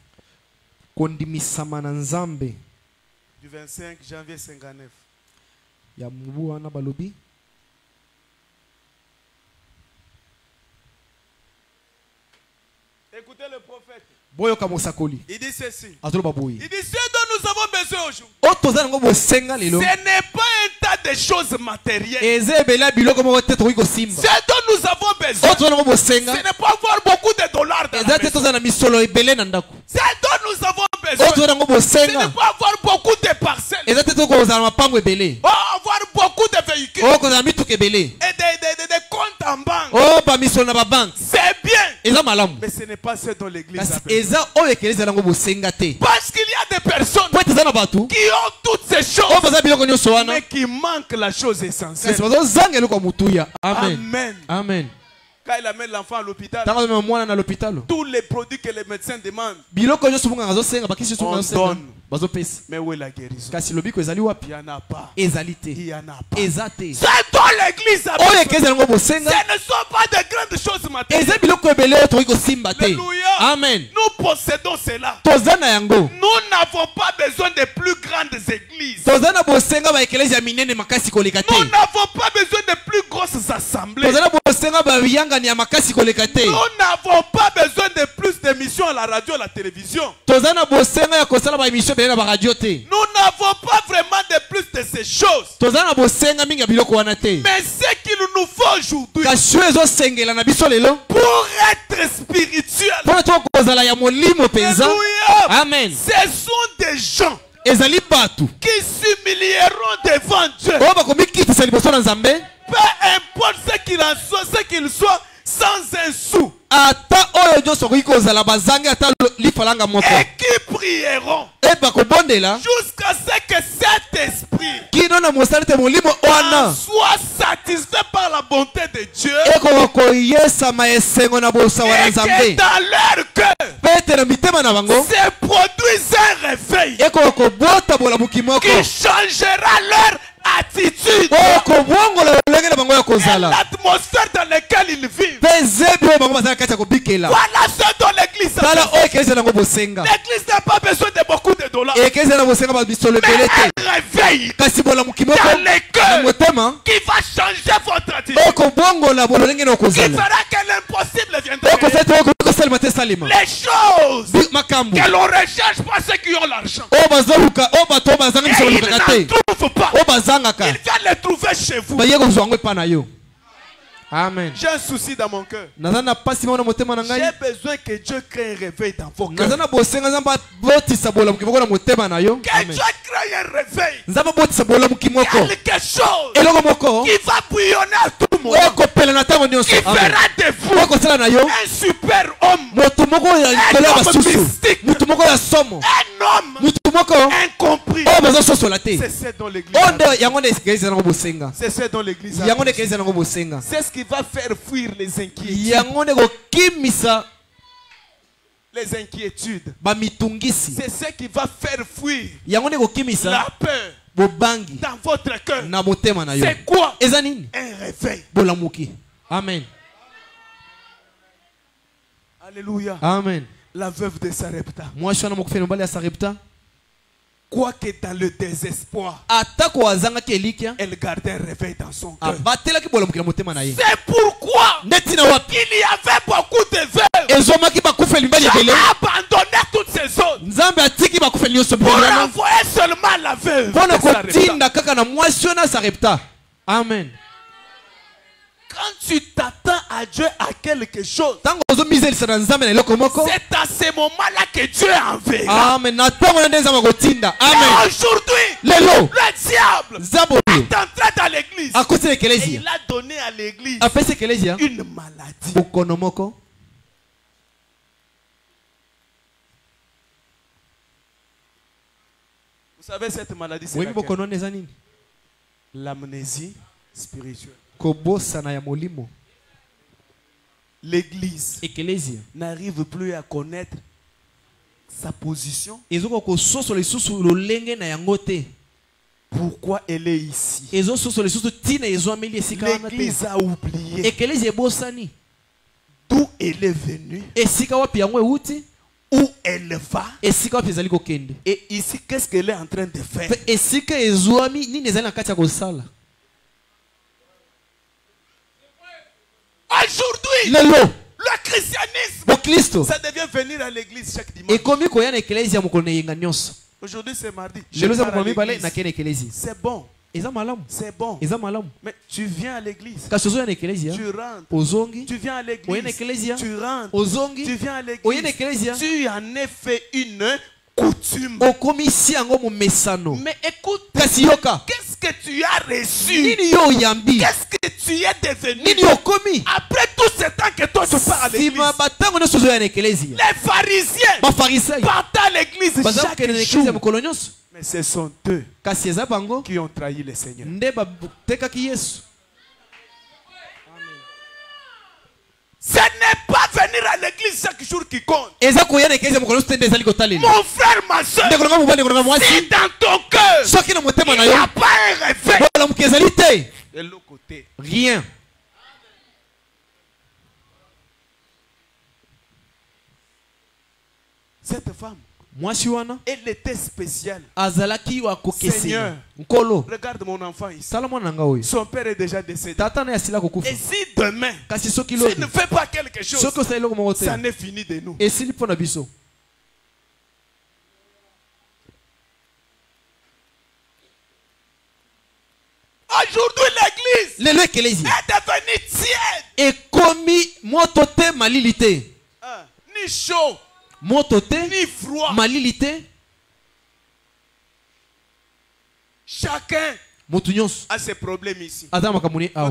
Kondimisama na Nzambe. Du 25 janvier 59. Ya mubu wana balobi. Écoutez le prophète. Boyoka mosakoli. Il dit ceci. Atoloba boyi. Il dit ce dont nous avons besoin aujourd'hui. Otoza nango bosenga lelo. Ce n'est pas un tas de choses matérielles. Eze bela biloko moko te tokoki kosimba. Ce dont nous avons besoin, Otoza nango ce bosenga. n'est pas avoir beaucoup de dollars dans la Eza te maison. toza na misolo ebele na ndako. Ce dont nous avons besoin, Otoza nango ce n'est bosenga. pas avoir beaucoup de parcelles. Eza te tokozala mapango ebele. Oh, avoir beaucoup de véhicules. O kozala mituka ebele. Et des comptes en banque. O ba misolo na ba bank. C'est bien. Eza malamu. Mais ce n'est pas ce dont l'église Kasi a besoin. eza oyo ekeleza nango bosenga te. Parce qu'il y a des personnes Po eza na bato. qui ont toutes ces O choses, baza biloko nyonso wana. mais qui manquent la chose essentielle. Kasi bazozanga eloko ya mutuya. Amen. Amen. Amen. Quand il amène l'enfant à l'hôpital, Tango mema mwana na l'hôpital. tous les produits que les médecins demandent, Biloko nyonso bunga azosenga bakisi nyonso On bazosenga. donne. Bazopesa. mais où est la guérison? Kasi lobiko ezali wapi? Il n'y en a pas. Ezali Il te. n'y en a pas. Eza te. Ce dont l'église a Oyo besoin, ekeleza nango bosenga. ce ne sont pas de grandes choses matérielles. Eza biloko ebele oyo tokoki kosimba te. Alléluia. Amen. Nous possédons cela. Toza na yango. Nous n'avons pas besoin de plus grandes églises. Toza na bosenga ba ekeleza minene makasi koleka te. Nous n'avons pas besoin de plus grosses assemblées. Toza na bosenga ba yangani ya makasi koleka te. Nous n'avons pas besoin de plus d'émissions à la radio, à la télévision. Toza na bosenga ya kosala ba émission bele na ba radio te. Nous n'avons pas vraiment de plus de ces choses. Toza na bosenga mingi ya biloko wana te. Mais ce qu'il nous faut aujourd'hui Kasi oyo ezosengela na biso lelo. pour être spirituel, Mpona tokozala ya molimo penza. Alléluia, Amen. ce sont des gens Ezali bato. qui s'humilieront devant Dieu. Oyo bakomikitisa liboso na Nzambe. Peu importe ce qu'il soit, sans un sou. Ata oyo nyonso okoki kozala bazangi ata lifalanga moko. Et qui prieront E bakobondela. jusqu'à ce que cet esprit Kino na mosali te molimo wana. soit satisfait par la bonté de Dieu Ekoka koyesama esengo na bosawa na et que Nzambe. dans leur cœur Pete na mitema na bango. se produise un réveil Ekoka kobota bola muki moko. qui changera leur attitude. L'atmosphère dans laquelle ils vivent. Voilà ce dont l'église a besoin. L'église n'a pas besoin de beaucoup de dollars. Mais un réveil dans les cœurs qui va changer votre attitude. Qui fera que l'impossible viendra. Les choses que l'on recherche par ceux qui ont l'argent. Et ils n'en trouvent pas. Ils viennent les trouver chez vous. Amen. J'ai un souci dans mon cœur. J'ai besoin que Dieu crée un réveil dans vos cœurs. Que Dieu crée un réveil. Quelque chose qui va bouillonner à tout moment. Qui fera de vous un super homme. Un homme mystique. Un homme incompris. C'est ce dont l'église a besoin. C'est ce dont l'église a besoin. C'est ce qui va faire fuir les inquiétudes. Les inquiétudes. C'est ce qui va faire fuir la peur dans votre cœur. C'est quoi? Un réveil. Amen. Alléluia. Amen. La veuve de Sarepta. Quoique dans le désespoir, elle gardait un réveil dans son cœur. C'est pourquoi il y avait beaucoup de veuves. Dieu a abandonné toutes ces zones pour envoyer seulement la veuve de Sarepta. Amen. Quand tu t'attends à Dieu à quelque chose, c'est à ce moment-là que Dieu enverra. Amen. Et aujourd'hui, le diable est entré dans l'église. Et il a donné à l'église une maladie. Vous savez cette maladie, c'est laquelle? L'amnésie spirituelle. L'église n'arrive plus à connaître sa position. Pourquoi elle est ici? L'église a oublié d'où elle est venue, où elle va, et ici qu'est-ce qu'elle est en train de faire. Aujourd'hui, le christianisme, ça devient venir à l'église chaque dimanche. Aujourd'hui c'est mardi. C'est bon. C'est bon. Mais tu viens à l'église. Tu rentres. Tu viens à l'église. Tu rentres. Tu viens à l'église. Tu en es fait une coutume. Mais écoute, qu'est-ce que tu as reçu? Qu'est-ce que tu es devenu après tout ce temps que toi tu pars à l'église? Les pharisiens partent à l'église chaque jour. Mais ce sont eux qui ont trahi le Seigneur. Ce n'est pas venir à l'église chaque jour qui compte. Mon frère, ma soeur, si dans ton cœur il n'y a pas un réveil, de l'autre côté, rien. Cette femme, elle était spéciale. Seigneur, regarde mon enfant ici. Son père est déjà décédé. Et si demain, s'il ne fait pas quelque chose, ça n'est fini de nous. Aujourd'hui, l'église est devenue tiède. Ni chaud, ni froid. Chacun a ses problèmes ici. Faut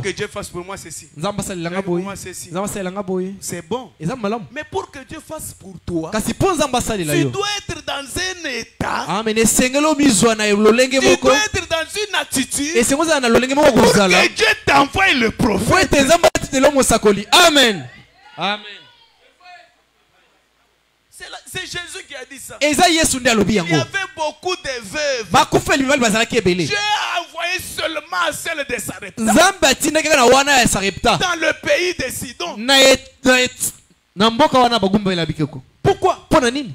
que Dieu fasse pour moi ceci. C'est bon. Mais pour que Dieu fasse pour toi, tu dois être dans un état. Tu dois être dans une attitude pour que Dieu t'envoie le prophète. Amen. Amen. C'est Jésus qui a dit ça. Il y avait beaucoup de veuves. Dieu a envoyé seulement à celle de Sarepta. Nzambe atindaki na wana ya Sarepta. Dans le pays de Sidon. Na mboka wana bagumbela bikeko. Pourquoi? Pona nini?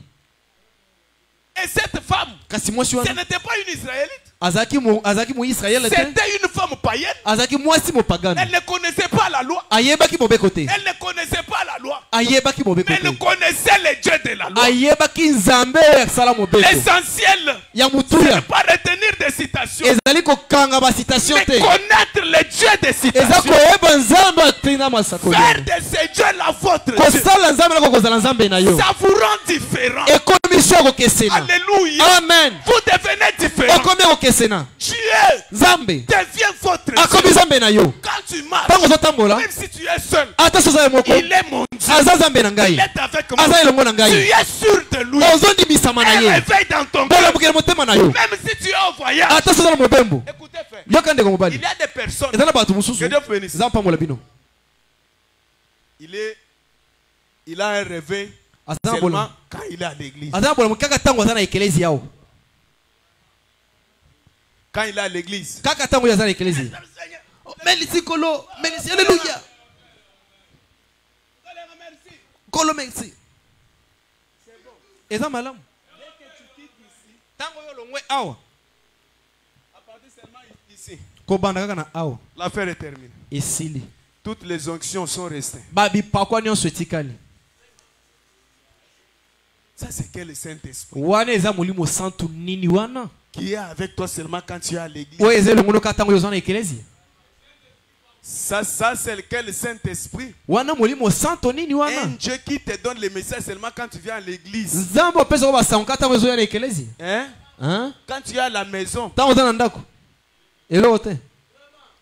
Et cette femme, Kasi mwasi ce wana n'était pas une Israélite. azaki mu Israël te. C'était une femme païenne. Azaki mwasi mo pagano. Elle ne connaissait pas la loi. Ayebaki mobeko te. Elle ne connaissait pas la loi. Ayebaki mobeko Mais elle te. connaissait le Dieu de la loi. Ayebaki nzambe ya sala mobeko. L'essentiel, Ya c'est mutuya. ne pas retenir des citations, Ezali kokanga ba citation mais te. connaître le Dieu des Eza citations. koyeba nzambe atina masako. Faire de ce Dieu la vôtre Dieu. Kosala nzambe na kokozala nzambe na yo. Ça vous rend différent. Ekomi soko kesena. Alléluia. Amen. Vous devenez différent. Okomi kokesena. Dieu Nzambe devient votre akomi Dieu. nzambe na yo. Quand tu marches, Tango zotambola. même si tu es seul, Ata soza ya moko. il est mon Dieu. Aza nzambe na Il ngai. est avec moi. Aza elongo na Tu ngai. es sûr de lui. Ozondibisama na Un ye. réveil dans ton Bola cœur. mukele motema na yo. Même si tu es au voyage. Ata soza na mobembo. Écoutez, frère. Yoka ndeko Il mobali. y a des personnes. Eza na bato mosusu. Que Dieu vous bénisse. Eza pambola bino. Il a un réveil Asa seulement bola. quand il est à l'église. Asa bola mukaka tango asa na ekelezi yao. Quand il est à l'église. Kaka tango asa na ekelezi. Melisi kolo, melisi alléluia. Kolo merci. Eza malamu. Tango yo longwe awa. À partir seulement ici. Kobanda kaka na awa. L'affaire est terminée. Esili. Toutes les onctions sont restées. Babi pakwa nyonso etikali. Ça c'est quel Saint-Esprit Wana eza molimo santu nini wana? qui est avec toi seulement quand tu es à l'église. Oyo eza longono katango yo zana ekelezi. Ça c'est lequel Saint-Esprit? Wana molimo santo nini Un wana? Dieu qui te donne les messages seulement quand tu viens à l'église. Nzambo pesa ko basango katango yo zana ekelezi. Hein? Hein? Quand tu es à la maison, Tango zana ndako. Elo te.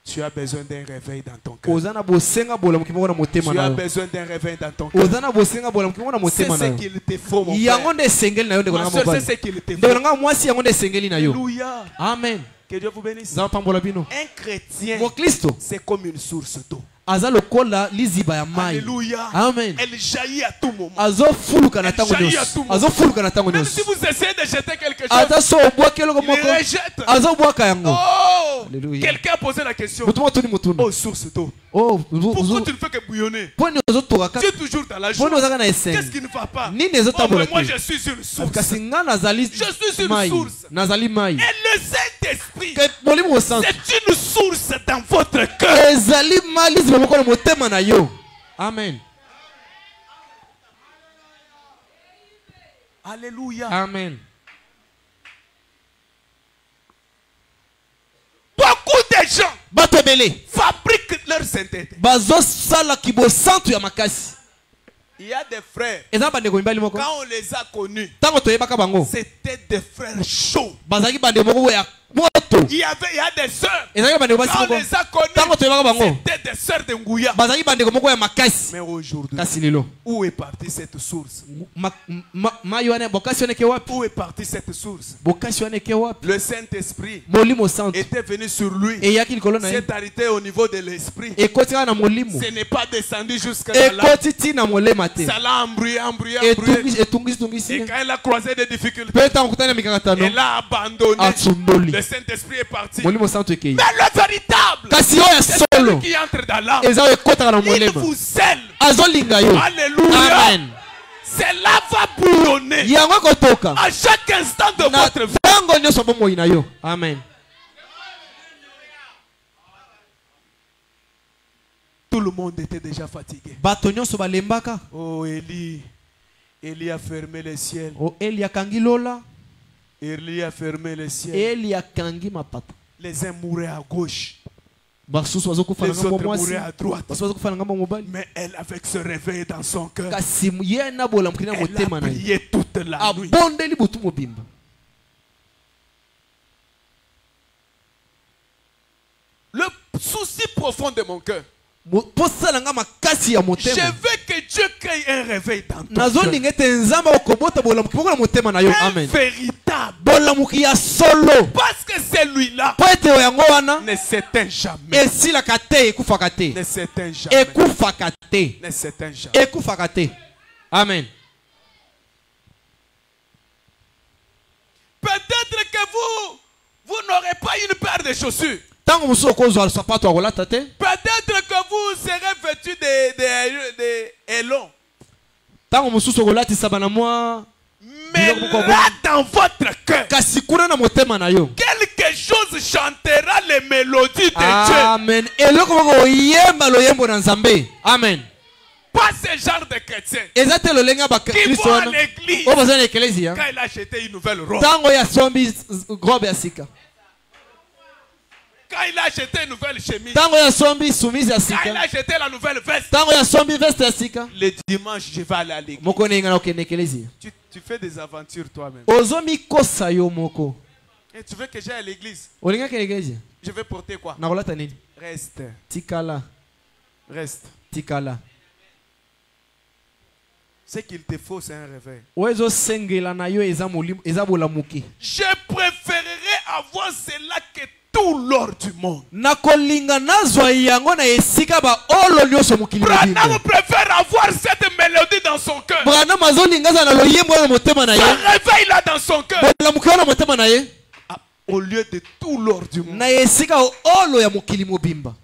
tu as besoin d'un réveil dans ton cœur. Ozana bosenga bola mukimoko na motema Tu na as yo. besoin d'un réveil dans ton cœur. Ozana bosenga bola mukimoko na C'est motema na ce yo. qu'il te faut, mon Yango frère. nde sengeli na yo ndeko Ma na soeur, c'est mobali. ce qu'il te Ndeko faut. na mwasi yango nde sengeli na yo. Alléluia. Amen. Que Dieu vous bénisse. Za pambola bino. Un chrétien, Mo Kristo c'est comme une source d'eau. aza lokola liziba ya mai. Alléluia. Amen. Elle jaillit à tout moment. Azo fuluka na tango Jaillit à nyonso. tout moment. Azo fuluka na tango Même si nyonso. vous essayez de jeter quelque chose, Ata so obwaki eloko il moko. rejette. Azo bwaka yango. Oh! Alléluia. Quelqu'un a posé la question. Mutuma tuni mutuna. Oh, source d'eau. Oh, Pourquoi tu ne fais que bouillonner? poni ozo toka. Tu es toujours dans la joie. Poni ozaka na Qu'est-ce eseng. qui ne va pas? Nini ezo Oh, tambola mais moi te. je suis une source. Kasi nga nazali Je suis une mai. source. Nazali mai. Et le Saint-Esprit, Ke molimo santo. c'est une source dans votre cœur. Ezali mai liziba moko na motema na yo. Amen. Alléluia. Amen. Beaucoup de gens Bato ebele. fabriquent leur sainteté. Bazo sala kibo santo ya makasi. Il y a des frères, Eza bandeko mibali moko. quand on les a connus, Tango toyebaka bango. c'était des frères chauds. Bazaki bandeko moko ya moto. Il y a des sœurs, Ezaki bandeko basi quand on moko. les a connus, Tango toyebaka bango. c'était des sœurs de Ngouya. Bazaki bandeko moko ya makasi. Mais aujourd'hui, Kasi lelo. où est partie cette source? Mai wana bokasi wana ke wapi? Où est partie cette source? Bokasi wana ke wapi? Le Saint-Esprit Molimo santo. était venu sur lui. Eyaki likolo na ye. C'est arrêté au niveau de l'esprit. Ekoti kaka na molimo. Ce n'est pas descendu jusqu'à là. Ekoti tina molema te. Ça l'a embrouillé. Et Etungisi. quand elle a croisé des difficultés, Pe tango kutana mikakatano. elle a abandonné. Atsundoli. Le Saint-Esprit est parti. Molimo santo ekei. Mais le véritable, Kasi oyo c'est solo. celui qui entre dans l'âme. Eza ekotaka na Il molema. vous scelle. Azolinga yo. Alléluia. Amen. Cela va bouillonner Yango kotoka. à chaque instant de Na votre vie. tango nyonso bomoi na yo. Amen. Tout le monde était déjà fatigué. Bato nyonso balembaka. Oh, Élie a fermé le ciel. O Eli akangi lola. Élie a fermé le ciel. Eli akangi mapata. Les uns mouraient à gauche. Basusu bazokufa na Les ngambo autres mwasi. mouraient à droite. Basusu bazokufa na ngambo mobali. Mais elle, avec ce réveil dans son cœur, Kasi ye na bola mukina elle motema a na ye. prié toute la nuit. Abondeli butu mobimba. Le souci profond de mon cœur, Posala nga makasi ya je motema. veux que Dieu crée un réveil dans ton Nazo cœur. linga ete nzamba okobota bola mukimoko na motema na yo. Un Amen. véritable. Bola mukia solo. Parce que celui-là Po ete yango wana ne s'éteint jamais. esilaka te ekufaka te. Ne s'éteint jamais. Ekufaka te. Ne s'éteint jamais. Ekufaka te. Amen. Peut-être que vous n'aurez pas une paire de chaussures. Tango musu okozwa sapato akolata te. Peut-être que vous serez vêtus de élons. Tango musu okolatisa bana mwa. Mais là dans votre cœur, kasi kuna na motema na yo. quelque chose chantera les mélodies de Dieu. Amen. Eloko moko yemba lo yembo na Nzambe. Amen. Pas ce genre de chrétien Ezate lo lenga ba qui Kristo va à wana. l'église O bazana eklezia. quand il a acheté une nouvelle robe. Tango ya sombi robe ya sika. Quand il a acheté une nouvelle chemise. Tango ya sombi soumise ya Quand il sika. a acheté la nouvelle veste. Tango ya sombi veste ya sika. Le dimanche, je vais aller à l'église. Moko nenga na okende eklezia. Tu fais des aventures toi-même. Ozomi kosa yo moko. Et tu veux que j'aille à l'église? Olinga kende eklezia. Je vais porter quoi? Na kolata nini? Reste. Tikala. Reste. Tikala. Ce qu'il te faut, c'est un réveil. Oezo sengela na yo eza bolamuki. Je préférerais avoir cela que tout l'or du monde. Nakolinga nazwa yango na esika ba olo nyoso mokili mobimba. Branham préfère avoir cette mélodie dans son cœur. Branham azolinga za na loyembo na motema na ye. Ce réveil là dans son cœur. Bolamuki na motema na ye. Au lieu de tout l'or du monde. Na esika olo ya mokili mobimba.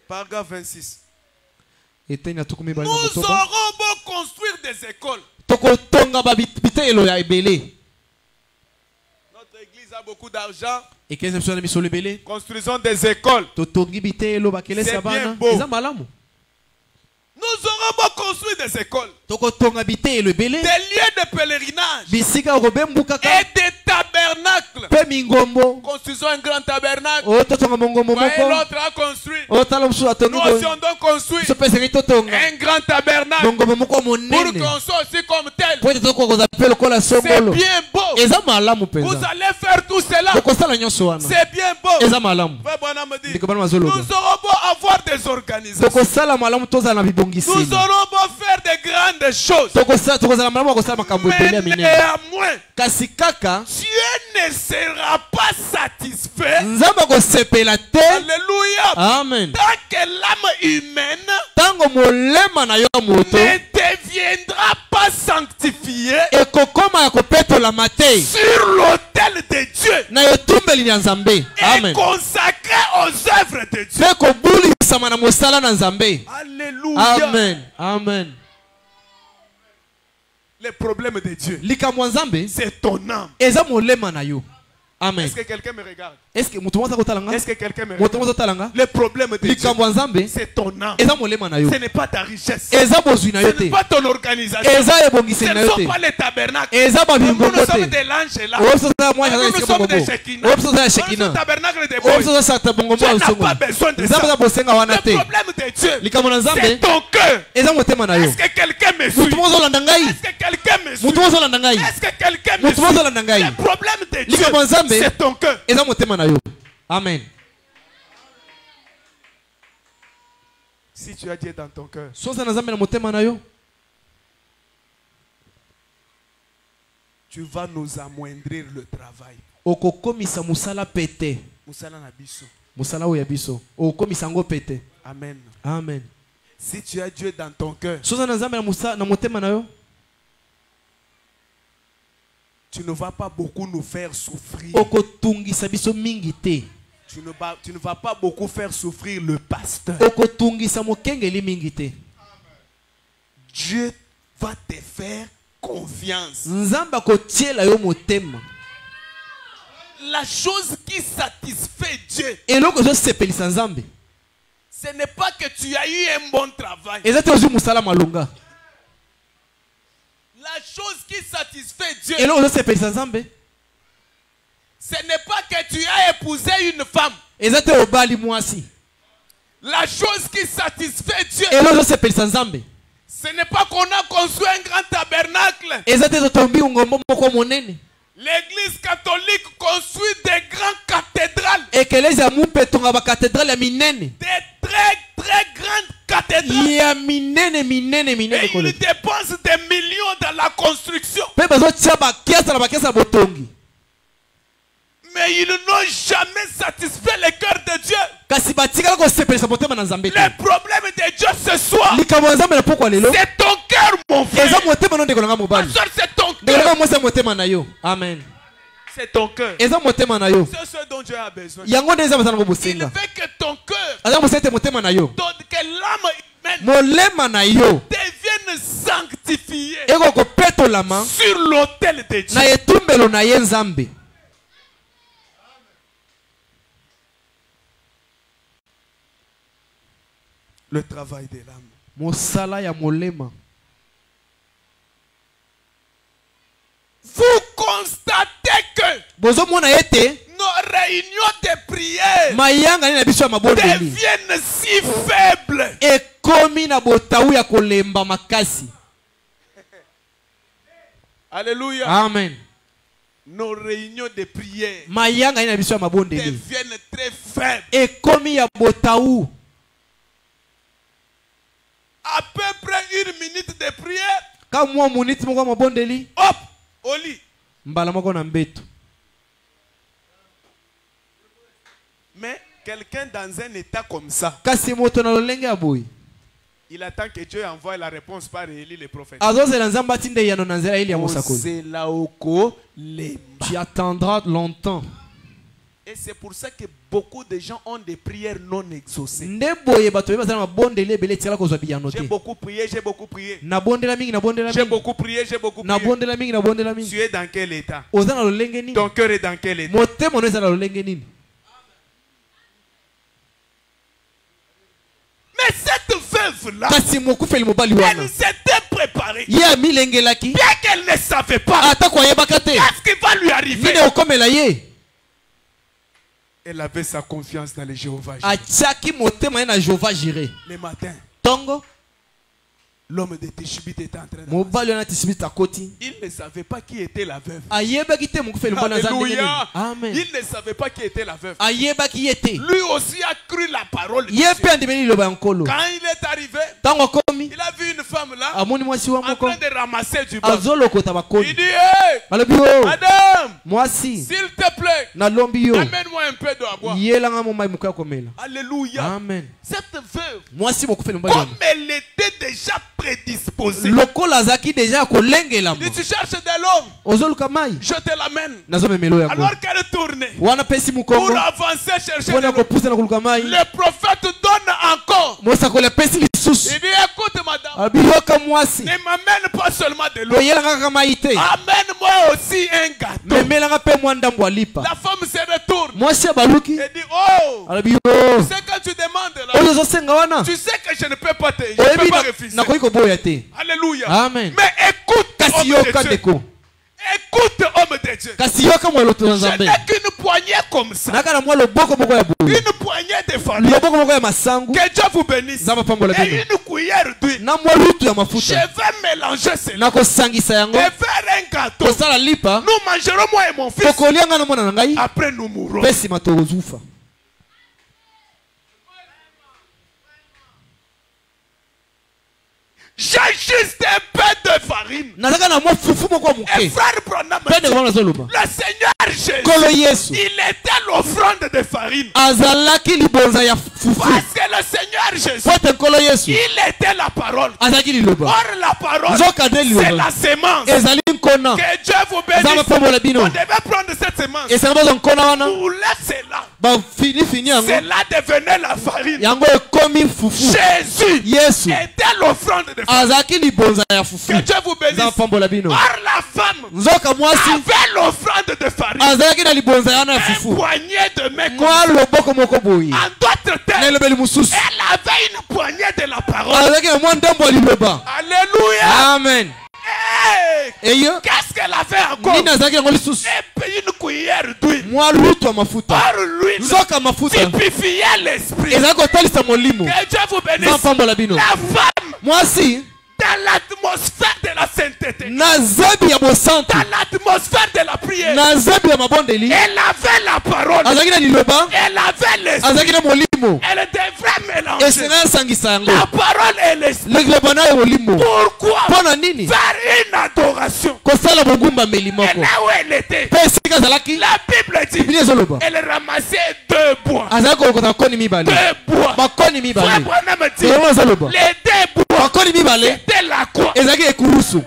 Paragraphe 26. Nous aurons beau construire des écoles. Notre église a beaucoup d'argent. Construisons des écoles. C'est bien beau. Nous aurons beau construire des écoles, des lieux de pèlerinage et des tabernacles. Construisons un grand tabernacle. Voyez, l'autre a construit. Nous aussi on doit construire un grand tabernacle pour qu'on soit aussi comme tel. C'est bien beau. Vous allez faire tout cela. C'est bien beau. Nous aurons beau avoir des organisations. Nous aurons beau faire de grandes choses. Mais néanmoins, Dieu ne sera pas satisfait. Alléluia. Amen. Tant que l'âme humaine ne deviendra pas sanctifiée sur l'autel de Dieu et consacrée aux œuvres de Dieu. Alléluia. Amen. Amen. Les problèmes de Dieu, c'est ton âme. Amen. Est-ce que quelqu'un me regarde? Est-ce que quelqu'un me regarde? Le problème de Dieu, c'est ton âme. Ce n'est pas ta richesse. Ce n'est pas ton organisation. Ce ne sont pas les tabernacles. Nous sommes des langes là. Nous sommes des Shekinah. Nous sommes des tabernacles de bois. Tu n'as pas besoin de ça. Le problème de Dieu, c'est ton cœur. Est-ce que quelqu'un me suit? Est-ce que quelqu'un me suit? Est-ce que quelqu'un me suit? Le problème de Dieu, c'est ton cœur. Amen. Si tu as Dieu dans ton cœur, tu vas nous amoindrir le travail. Amen. Amen. Si tu as Dieu dans ton cœur, tu ne vas pas beaucoup nous faire souffrir. Tu ne vas pas beaucoup faire souffrir le pasteur. Dieu va te faire confiance. La chose qui satisfait Dieu, ce n'est pas que tu as eu un bon travail. La chose qui satisfait Dieu, ce n'est pas que tu as épousé une femme. La chose qui satisfait Dieu, ce n'est pas qu'on a construit un grand tabernacle. L'église catholique construit des grandes cathédrales. Des très grandes cathédrales. Et ils dépensent des millions dans la construction. Mais ils n'ont jamais satisfait le cœur de Dieu. Le problème de Dieu ce soir, c'est ton cœur mon frère. eza motema no ndeko nanga Ma mobali soeur, c'est ton ndeko nanga cœur. mwasi motema na yo amen C'est ton cœur. eza motema na yo C'est ce dont Dieu a besoin. yango nde eza bazala ngo Il bosenga veut que ton cœur, aza mosala ete motema na yo que l'âme humaine molema na yo devienne sanctifiée ekokopetolama sur l'autel de Dieu. na etumbelo na ye nzambe Le travail de l'âme. mosala ya molema Vous constatez que bozomona ete nos réunions de prière mayanga nini na biso ya mabondeli deviennent si faibles. ekomi na botawu ya kolemba makasi Alléluia. amen Nos réunions de prière mayanga nini na biso ya mabondeli deviennent très faibles. ekomi ya botawu À peu près 1 minute de prière, ka mwa muniti moko ya mabondeli hop, au lit. mbala moko na mbeto Mais quelqu'un dans un état comme ça, kasi moto na lolenge ya boye il attend que Dieu envoie la réponse par Élie le prophète. azozela nzambe ati nde yano na nzela ili ya mosakoli Oselaoko lemba. tu attendras longtemps Et c'est pour ça que beaucoup de gens ont des prières non exaucées. nde boye bato bazala na mabondeli ebele etikala kozwa biyano J'ai te beaucoup prié, j'ai beaucoup prié. nabondela mingi nabondela J'ai mingi beaucoup prié, j'ai beaucoup prié. nabondela mingi nabondela mingi Tu es dans quel état? oza na lolenge nini Ton cœur est dans quel état? motema no eza na lolenge nini Mais cette veuve-là, kasi mokufeli mobali wana elle s'était préparée. ye amilengelaki Bien qu'elle ne savait pas atako ayebaka te qu'est-ce qui va lui arriver. nini okomela ye Elle avait sa confiance dans le Jéhovah. atiaki motema ye na jehova jire Le matin, ntongo l'homme de Tishbit était en train de mobali wana tisibita akoti Il ne savait pas qui était la veuve. ayebaki te mokufeli mobali aza ndenge nini Alléluia. amen Il ne savait pas qui était la veuve. ayebaki ye te Lui aussi a cru la parole de ye Dieu. mpe andimeli liloba ya nkolo Quand il est arrivé, ntango akomi il a vu une femme là amoni mwasi wa en moko train de ramasser du bois. azolokota Il bakoni dit, hey, alobi o madame, mwasi s'il te plaît, nalombi yo amène-moi un peu d'eau à boire. yelanga mo mai moko ya komela Alléluia. amen Cette veuve, mwasi mokufeli mobali wana comme elle était déjà prédisposée, lokola azalaki deja ya kolengelama il dit, tu cherches de l'eau, ozoluka mai je te l'amène. nazomemelo yango Alors qu'elle tournait wana pesi pour mokongo avancer chercher mpona de l'eau, kopusa na koluka mai le prophète donne encore. mosakoli apesi lisusu Il dit, écoute madame, alobi yoka mwasi ne m'amène pas seulement de l'eau, oyelanga kaka mai te amène-moi aussi un gâteau. memelanga mpe mwa ndambo alipa La femme se retourne mwasi abaluki et dit, oh, alobi yo c'est quand tu demandes là, oyo ozosenga wana tu sais que je ne peux pas te, je ne oyebi peux pas refuser. nakoki koboya te Alléluia. amen Mais écoute, kasi homme de yoka Dieu. ndeko Écoute, homme de Dieu. kasi yoka mwa loto na Je nzambe n'ai qu'une poignée comme ça. naka na mwa loboko moko ya boye Une poignée de famille. loboko moko ya masangu Que Dieu vous bénisse. nzambe apambola Et bino une cuillère d'huile. na mwa lutu ya Je mafuta vais mélanger cela. nakosangisa yango Et faire un gâteau. kosala lipa Nous mangerons moi et mon fils. tokolianga na mwana na ngai Après nous mourrons. mpe nsima tokozufa J'ai juste un peu de farine. nazaka na mwa fufu moko ya Et moke frère Branham mpe dit, ndeko wana nazoloba le Seigneur Jésus, nkolo yesu il était l'offrande de farine. azalaki libonza ya fufu Parce que le Seigneur Jésus, po ete nkolo yesu il était la parole. azalaki liloba Or la parole, nzoka nde c'est liloba la sémence. ezali nkona Que Dieu vous nzambe bénisse. apambola bino On devait prendre cette sémence. esanga bazwa nkona wana Pour laisser là. bafinifini yango Cela devenait la farine. yango ekomi fufu Jésus yesu était l'offrande de farine. azalaki libonza ya fufu Que Dieu vous bénisse. nzambe apambola bino Or la femme nzoka mwasi avait l'offrande de farine. azalaki na libonza yana ya Un fufu poignet de main. mwa loboko moko boye En d'autres na termes, elobeli mosusu elle avait une poignée de la parole. azalaki na mwa ndambo ya liloba Alléluia. amen Hey, eyo qu'est-ce qu'elle avait encore? nini azalaki yango lisusu Et puis une cuillère d'huile. mwa lutu ya mafuta Par l'huile. nzoka mafuta Typifiait l'esprit. ezalaki kotalisa molimo Que Dieu vous bénisse. nzambe apambola bino La femme, mwasi dans l'atmosphère de la sainteté, na zebi ya bosantu dans l'atmosphère de la prière, na zebi ya mabondeli elle avait la parole. azalaki na liloba Elle avait l'esprit. azalaki na molimo Elle devrait mélanger esenga yasangisa yango la parole et l'esprit. liloba na ye molimo Pourquoi mpo na nini faire une adoration? kosala bogumbameli Et moko là où elle était, mpe esika azalaki la Bible dit, bibili ezoloba elle ramassait 2 bois. azalaki kolokota bakoni mibale 2 bois. bakoni Frère mibale Branham dit, elongo azoloba les 2 bois bakoni mibale c'était la croix. ezalaki ekurusu.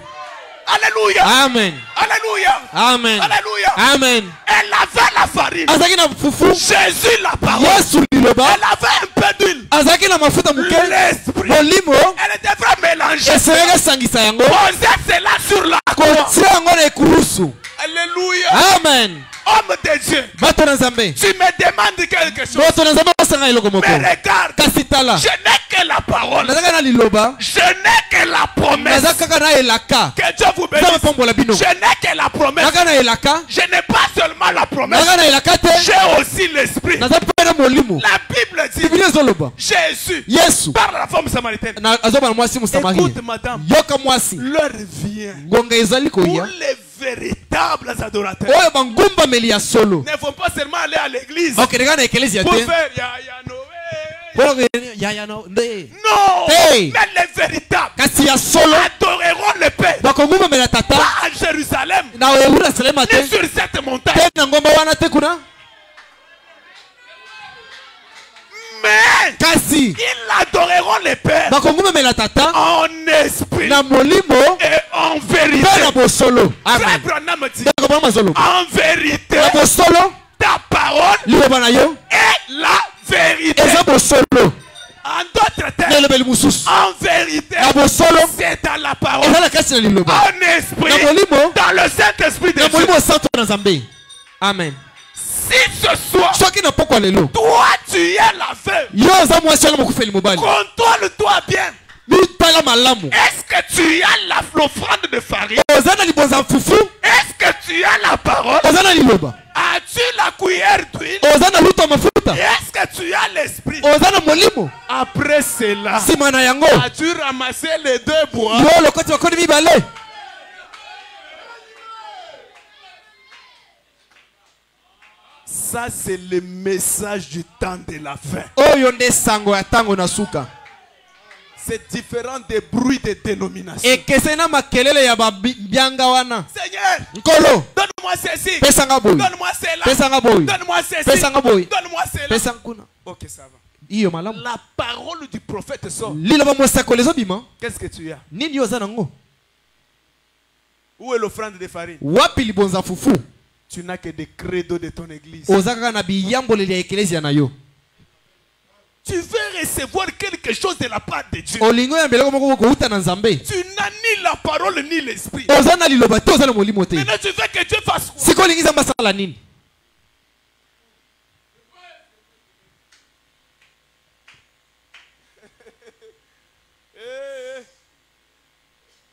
Alléluia. Amen. Alléluia. Amen. Alléluia. Amen. Elle avait la farine. azalaki na fufu. Jésus la parole. Yesu liloba. Elle avait un peu d'huile. azalaki na mafuta muke. L'esprit. molimo Elle devrait mélanger. esereki esangisa yango. Poser cela sur la croix. kotia yango na ekurusu. Alléluia. Amen. Homme de Dieu. bato na nzambe. Tu me demandes quelque chose. moto na nzambe osanga eloko moko. Mais regarde. kasi tala. Je n'ai que la parole. nazaka na liloba. Je n'ai que la promesse. naza kaka na elaka. Que Dieu vous nzambe bénisse. pambola bino. Je n'ai que la promesse. naza na elaka. Je n'ai pas seulement la promesse. naza na elaka te. J'ai aussi l'esprit. naza mpe na molimo. La Bible dit. biblia ezoloba. Jésus. yesu Parle à la femme samaritaine. azobana mwasi mosamari. Écoute madame. yoka mwasi. L'heure vient. ngonga ezali Pour koya. les véritables adorateurs. oyo bangumbameli ya solo. Ne faut pas seulement aller à l'église. okendeka na ekelesi ya Pour te. faire nde. non. Hey. Mais les véritables kasi ya solo adoreront le Père. bakongumbamela tata Pas à Jérusalem. na yerusalema te Ni sur cette montagne. te na ngomba wana te kuna. Mais kasi ils adoreront le Père bakongumamela tata en esprit na molimo et en vérité. mpe na bosolo. Frère amen. Branham dit, ndeko mazoloba en vérité, na bosolo ta parole liloba na yo est la vérité. eza bosolo. En d'autres na termes, elobeli mosusu en vérité, na bosolo c'est dans la parole, eza na kasi na liloba en esprit, na molimo dans le Saint-Esprit de na Dieu. molimo santo na nzambe. amen. Si ce soir, soki na pokwa lelo toi tu es la femme, yo oza mwasi wana mokufeli mobali contrôle-toi bien. mitala malamu. Est-ce que tu as l'offrande de farine? oza na libonza fufu. Est-ce que tu as la parole? oza na liloba. As-tu la cuillère d'huile? oza na luto ya mafuta. Est-ce que tu as l'esprit? oza na molimo. Après cela, nsima na yango as-tu ramassé les deux bois? yo lokoti bakoni mibale. Ça, c'est le message du temps de la fin. oyo nde sango ya ntango na suka. C'est différent des bruits de dénomination. ekeseni na makelele ya babianga wana. Seigneur, nkolo donne-moi ceci. pesanga boyi. Donne-moi cela. pesanga boyi. Donne-moi ceci. pesanga boyi. Donne-moi cela. pesanga kuna. Ok, ça va. iyo malamu. La parole du prophète sort. liloba mosakoli ezobima. Qu'est-ce que tu as? nini yo oza nango. Où est l'offrande de farine? wapi libonza fufu. Tu n'as que des credos de ton église. oza kaka na biyamboleli ya ekelezia na yo. Tu veux recevoir quelque chose de la part de Dieu. olingi oyambeleko moko kouta na nzambe. Tu n'as ni la parole ni l'esprit. oza na liloba te oza na molimo te. Maintenant tu veux que Dieu fasse quoi? sikoyo olingi nzambe asala nini.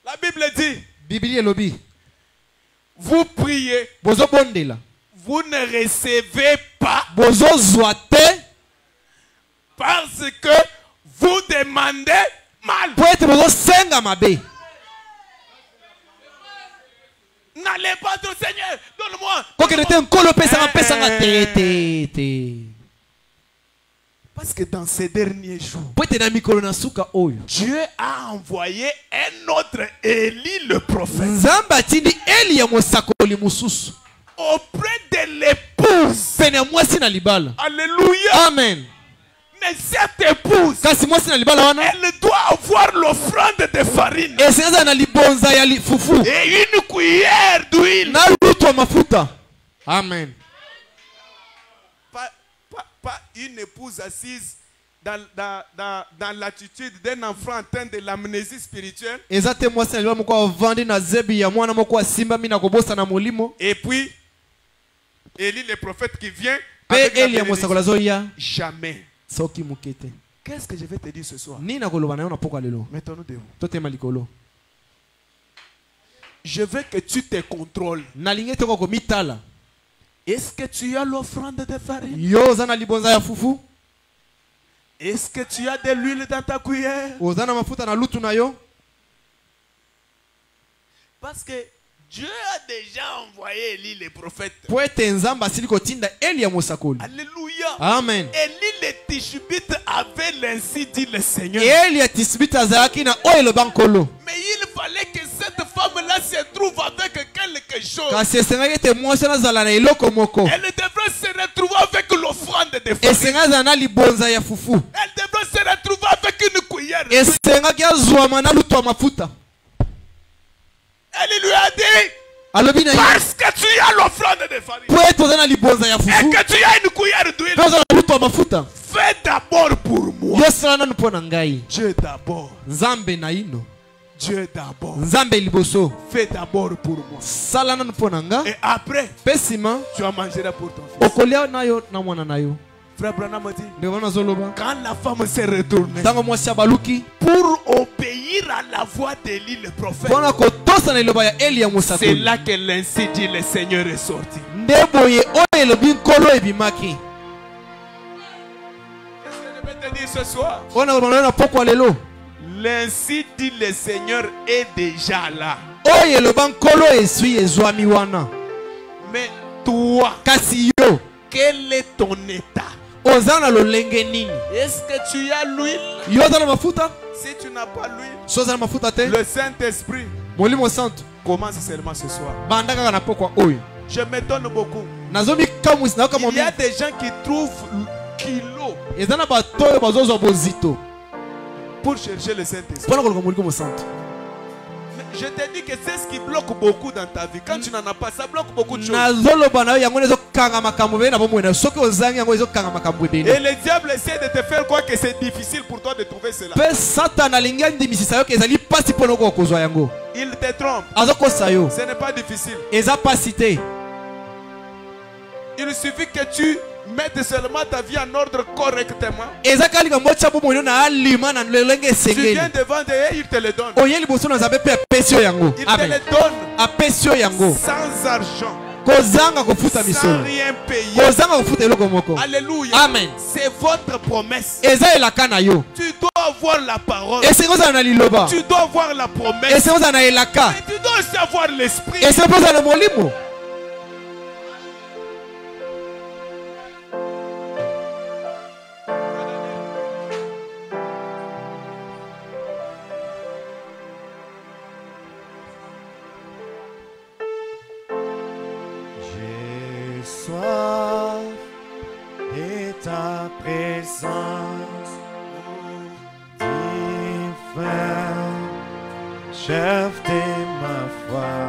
La Bible dit, biblia elobi vous priez, bozobondela vous ne recevez pas bozozwa te parce que vous demandez mal. po ete bozosenga mabe. N'allez pas au Seigneur, donne-moi. kokende te nkolo pesanga te. Parce que dans ces derniers jours, po ete na mikolo na suka oyo Dieu a envoyé un autre Élie le prophète nzambe atindi eli ya mosakoli mosusu auprès de l'épouse. pene ya mwasi na libala. Alléluia. amen. Mais cette épouse, kasi mwasi na libala wana elle doit avoir l'offrande de farine esengeli aza na libonza ya fufu et une cuillère d'huile. na lutu ya mafuta. amen. Pas une épouse assise dans l'attitude d'un enfant atteint de l'amnésie spirituelle. eza te mwasi na libala moko avandi na zebi ya mwana moko asimbami na kobosa na molimo. Et puis, Élie le prophète qui vient. Pe avec la eli ya bénédiction. mosakoli azoya Jamais. soki moke te. Qu'est-ce que je vais te dire ce soir? nini nakoloba na yo na pokwa lelo. Mettons-nous debout. totema likolo. Je veux que tu te contrôles. nalingi te koko mitala. Est-ce que tu as l'offrande de farine? yo oza na libonza ya fufu. Est-ce que tu as de l'huile dans ta cuillère? oza na mafuta na lutu na yo. Parce que Dieu a déjà envoyé Élie le prophète. po ete nzambe asili kotinda eli ya mosakoli. Alléluia. amen. Élie le Tishbite avait l'ainsi dit le Seigneur. eli ya tisibiti azalaki na oyo eloba nkolo. Mais il fallait que cette femme-là se trouve avec quelque chose. kasi esengaki ete mwasi wana azala na eloko moko. Elle devrait se retrouver avec l'offrande de farine. esengaki azala na libonza ya fufu. Elle devrait se retrouver avec une cuillère cuillère. esengaki azwama na lutu ya mafuta. Elle lui a dit, alobi na ye parce que tu as l'offrande de farine po ete oza na libonza ya et fufu que tu as une cuillère d'huile, mpe oza na lutu ya mafuta, fais d'abord pour moi. yo sala nanu mpo na ngai. Dieu d'abord. Nzambe na ino, Dieu d'abord. nzambe liboso, Fais d'abord pour moi. sala nanu mpo na nga, Et après, mpe nsima tu en mangeras pour ton fils. okolia na yo na mwana na yo. Frère Branham dit, Nde wana azoloba quand la femme s'est retournée ntango mwasi abaluki pour obéir à la voix d'Élie le prophète, mpona kotosa na liloba ya Eli ya c'est mosakoli, là que l'ainsi dit le Seigneur est sorti. nde boye oyo elobi nkolo ebimaki. Qu'est-ce que je vais te dire ce soir? Wana kolobana na pokwa lelo L'ainsi dit le Seigneur est déjà là. oyo eloba nkolo eswi ezwami wana. Mais toi, Kasi yo quel est ton état? oza na lolenge nini? Est-ce que tu as l'huile? Yo oza na mafuta? Si tu n'as pas l'huile, So oza na mafuta te, le Saint-Esprit molimo santo commence seulement ce soir. banda kaka na pokwa oyo. Je m'étonne beaucoup. Nazomi kamwisi na Il y a kama des gens qui trouvent kilo eza na bato oyo bazozwa bozito pour chercher le Saint-Esprit. mpona koluka molimo santo. Mais je te dis que c'est ce qui bloque beaucoup dans ta vie. Quand tu n'en as pas, ça bloque beaucoup de choses. Nazoloba na yo yango ezokanga makambo ebele na bomoi na yo. Soki ozangi yango ezokanga makambo Et ebele. le diable essaie de te faire croire que c'est difficile pour toi de trouver cela. Mpe satana alingi andimisisa yo ke ezali pasi mpona okoka kozwa yango. Il te trompe. Azokosa yo Ce n'est pas difficile. eza pasi te. Il suffit que tu mettes seulement ta vie en ordre correctement. Eza kaka likambo otya bomoi no na alima na lolenge Tu esengeli. viens devant Dieu et il te le donne. Oye liboso na nzambe mpe apesi yo yango. Il te Amen. le donne Apesi yo yango. sans argent, Kozanga kofuta sans misolo. rien payer. Kozanga kofuta eloko moko. Alléluia. Amen. C'est votre promesse. Eza elaka na yo. Tu dois avoir la parole. Esengi ozala na liloba. Tu dois avoir la promesse. Esengi ozala na elaka. Mais tu dois aussi avoir l'esprit. Esengi mpe ozala na molimo. J'ai soif de ta présence, divin, chef de ma foi,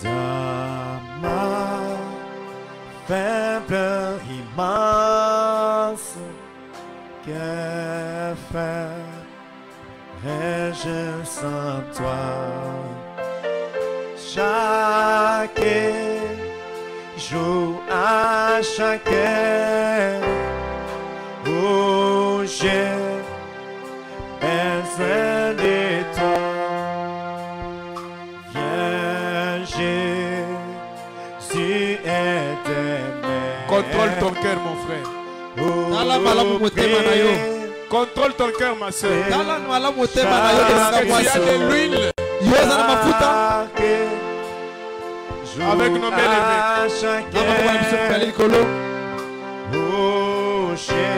dans ma faible immense, que ferais-je sans toi? Chaque jour à chaque heure où j'ai besoin de toi, viens Jésus aide-moi. Contrôle ton cœur, mon frère. Tala malamu motema na yo. Contrôle ton cœur, ma soeur. Tala malamu motema na yo elanga Parce que tu mwasi. as de l'huile. Yo oza na mafuta. Avec nos belles-aimés. Na mafuta na biso mpe likolo. Oh, j'ai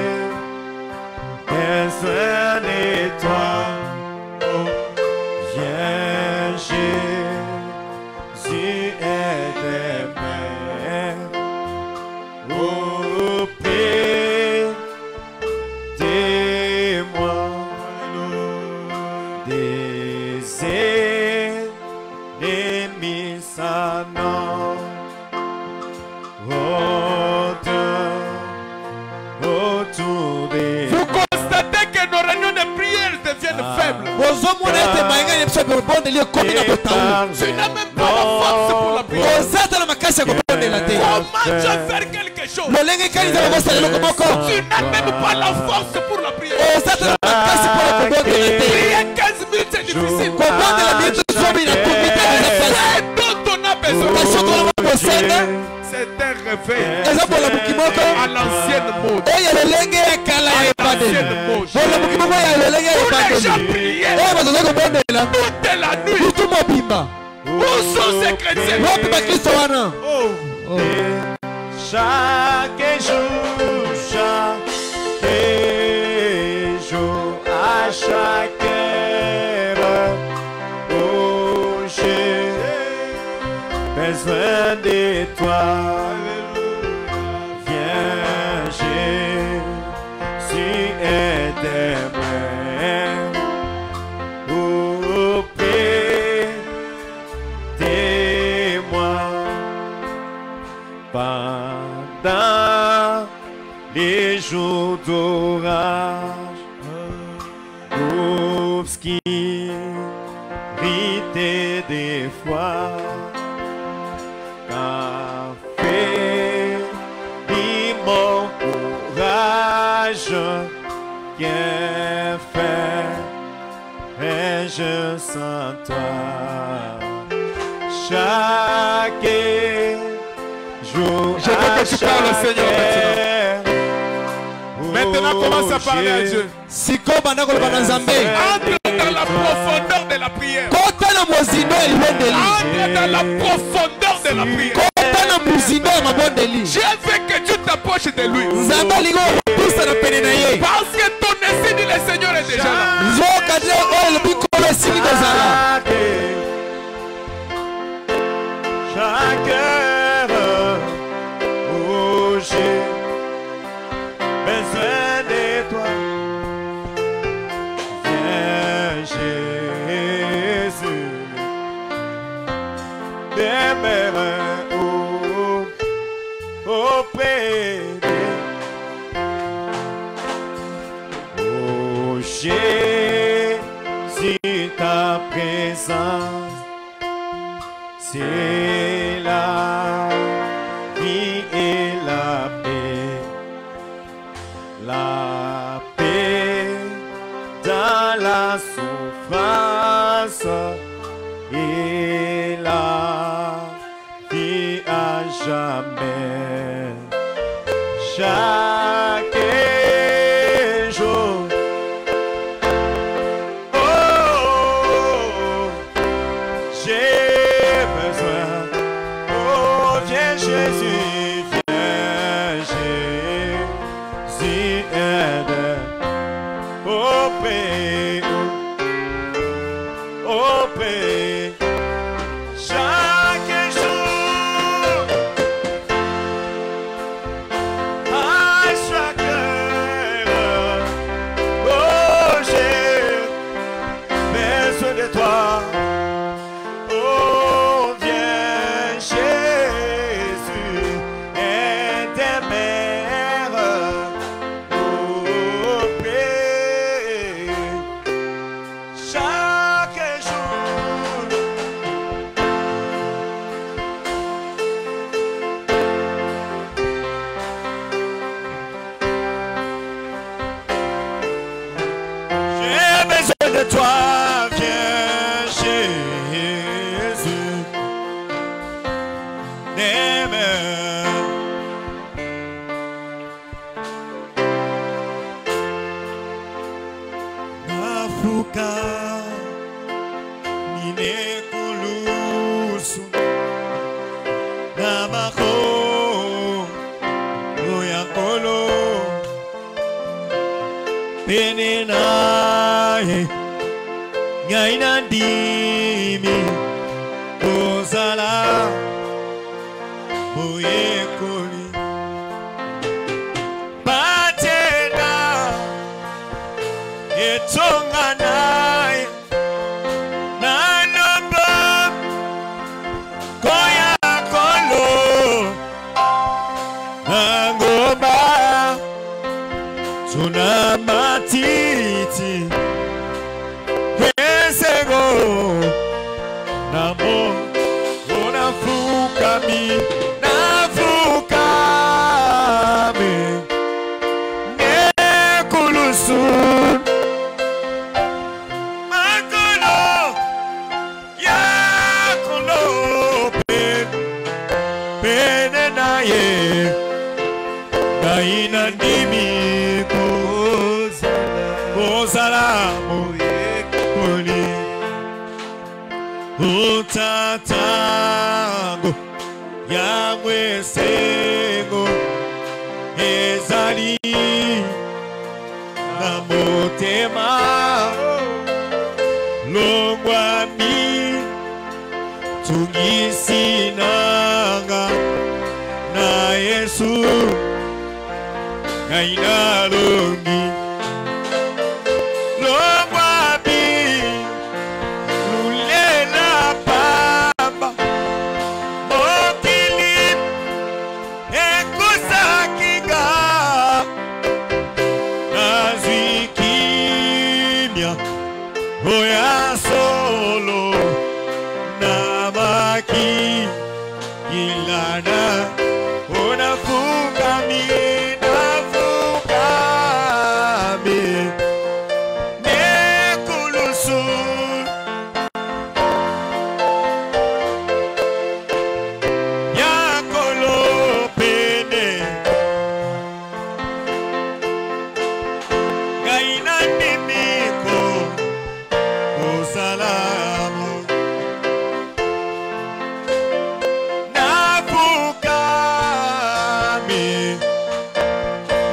besoin de toi. Oh, viens Jésus aide-moi. Oh, paix de moi. Des ennemis s'annoncent. Autour de Vous constatez que nos réunions de prière deviennent faibles. Bozomona ete mayenga ye biso ebondeli ekomi na botawu. Tu n'as même pas la force pour la prière. Oza ata na makasi ya kobondela te. Comment tu vas faire quelque chose? Lolenge kani eza kobosala eloko moko. Tu n'as même pas la force pour la prière. Oza ata na makasi mpona kobondela te. Prier 15 minutes, c'est difficile. Kobondela minute zomi na kumi te eza pasi. C'est dont on a besoin. Kasi okola bosenga C'est un réveil eza bolamuki moko à l'ancienne mode. oyo lolenge ya kala ya ebandeli. L'ancienne mode. Bolamuki moko ya lolenge ya Tous les gens ebandeli. priaient Oyo bazoza kobondela toute la nuit. butu mobimba. Où sont ces chrétiens? Wapi bakristo wana? Oh, Oh. chaque jour, à chaque heure, oh, j'ai besoin de toi. Viens Jésus aide-moi. jours d'orage, obscurité des fois, café, dit mon courage, qu'est fait, je sans toi. Chaque jour, Je veux que tu parles au Seigneur maintenant. Commence à parler à Dieu. Sikoba na koloba na Nzambe. Entre dans la profondeur de la prière. Kota na mozino elibondeli. Entre dans la profondeur de la prière. Kota na mozino ya mabondeli. Dieu veut que tu t'approches de lui. Nzambe lingo pusa na pene na ye. Parce que ton esprit dit le Seigneur est déjà là. Nzoka je oyo bikolo esili kozala. Chaque heure où j'ai besoin de toi, viens Jésus, demeure auprès de oh Jésus, ta présence, c'est la vie et la paix. La paix dans la souffrance et la vie à jamais. Chaque jour, oh, j'ai besoin, oh, viens Jésus, viens Jésus, aide, oh, paix, oh, paix, chaque jour, à chaque heure, oh, j'ai besoin de toi. Oh, viens Jésus, aide mère, oh, paix, chaque jour. J'ai besoin de toi, viens Jésus, amen. Nafuka ninekulusu namako oyakolo penenae ngainandimi kozala oyekoli batena etonganae nanomba koyakolo nangomba tunamatiti esego namo unafukami nafukami nekulusu makolo yakolo pene naye gaina ndimi kozala moyekoli utatango yamwesengo ezali na motema longwami tungisinanga na Yesu ngainalongi longwami lulela pamba mokili ekusakinga oya solo nabaki ilana unafukami nafukami nekulusu yakolo pene gaina nimiko usalamu nafukami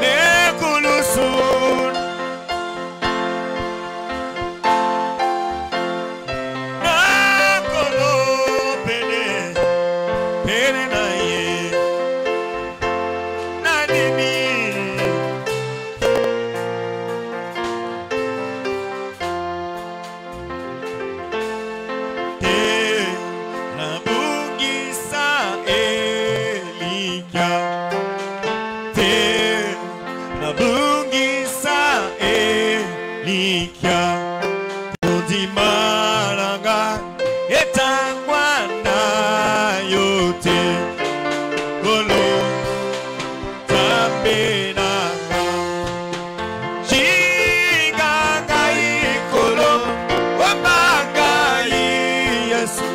nekulusun nakolo pene pene na ye na nini nabungisa Elia nabungisa Elia undimaranga etangwa na yote kolo tabenanga jinganga ikolo wamanga Yesu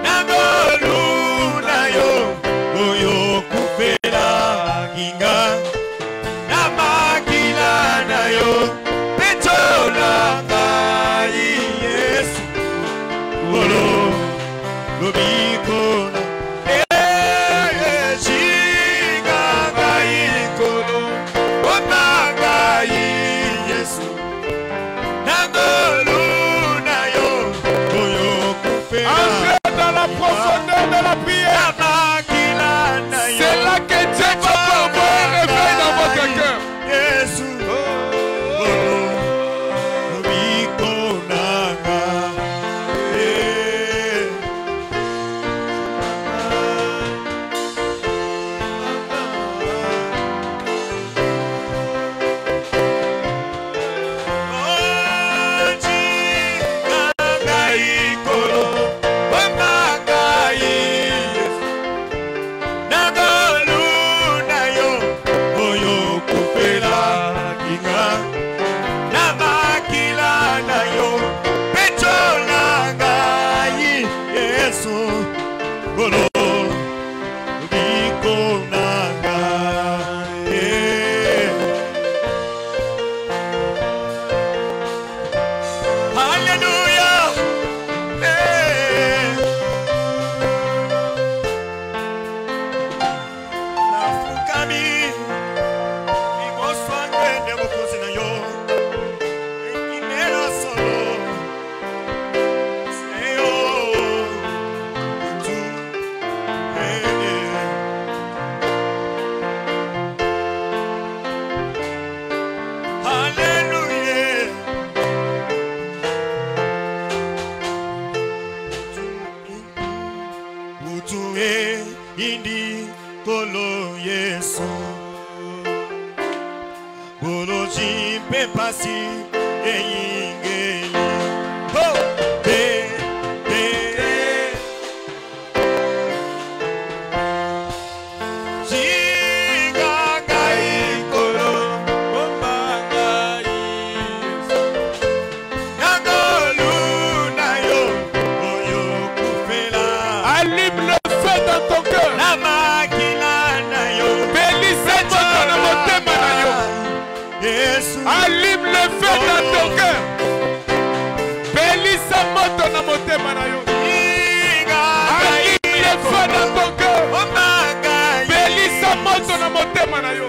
nagoluna yo oyo kupela kinga namakila na yo petolanga Yesu olo lobikona jinganga ikolo wamanga Yesu nagoluna yo oyo kupela. Entrez dans la profondeur de la prière. C'est là que Dieu va pouvoir un réveil dans votre cœur. Indi kolo Yesu Bolo jimpe pasi eyingeli Oh, Jinganga ikolo Ombanga Yesu Nagolu na yo Oyo kufela Allume le feu dans ton cœur. Allume le feu dans ton cœur. Belisa moto na motema na yo. Allume le feu dans ton cœur. Belisa moto na motema na yo.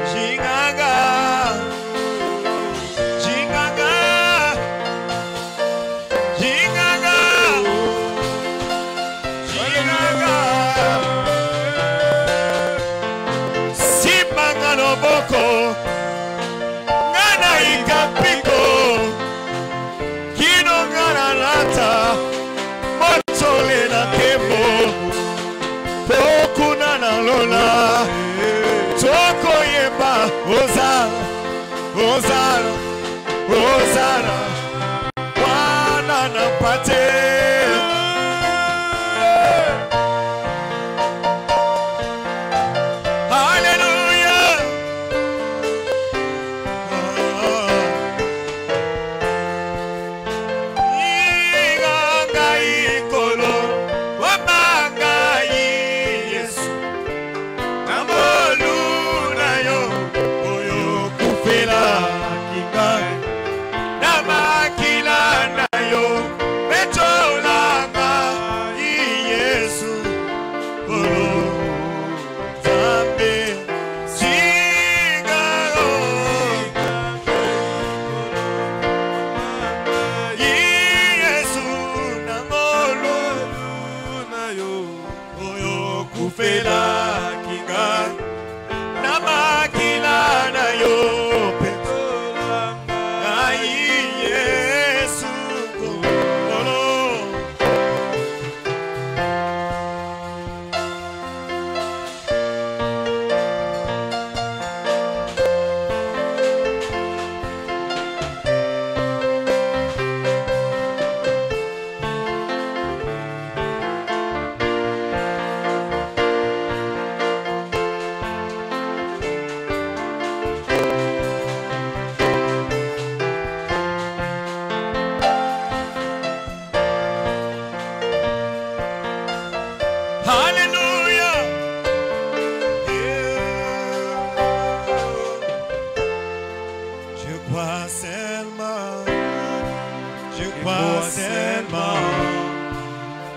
Jinganga Hosanna, Hosanna, Bwana nampatia.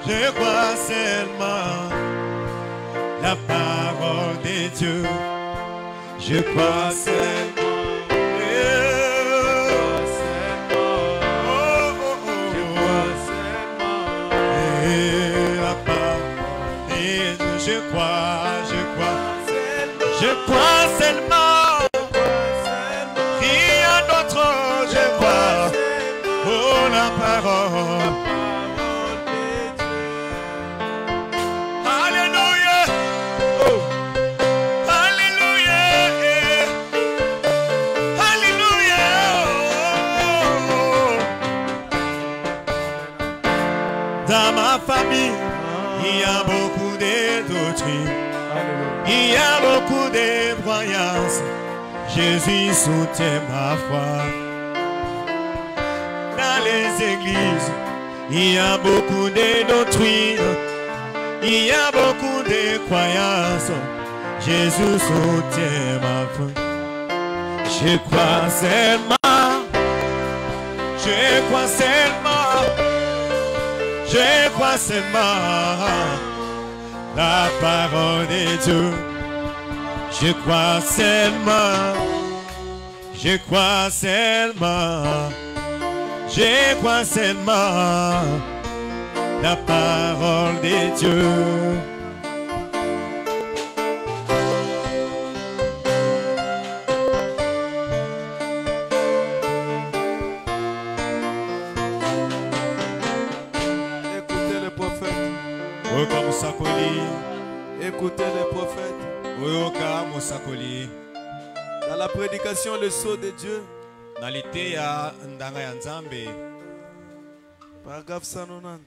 Je crois seulement la parole de Dieu. Je crois seulement. Je crois seulement, rien d'autre, je crois, oh la parole. Alléluia, oh. Alléluia, Alléluia, oh. Dans ma famille, il y a beaucoup de doctrines. Il y a beaucoup de croyances. Jésus soutient ma foi. Dans les églises, il y a beaucoup de doctrines. Il y a beaucoup de croyances. Jésus soutient ma foi. Je crois seulement. Je crois seulement. Je crois seulement. La parole de Dieu, je crois seulement, je crois seulement, je crois seulement, la parole de Dieu. Écoutez le prophète. Écoutez les prophètes. Dans la prédication, le sceau de Dieu. Paragraphe 190.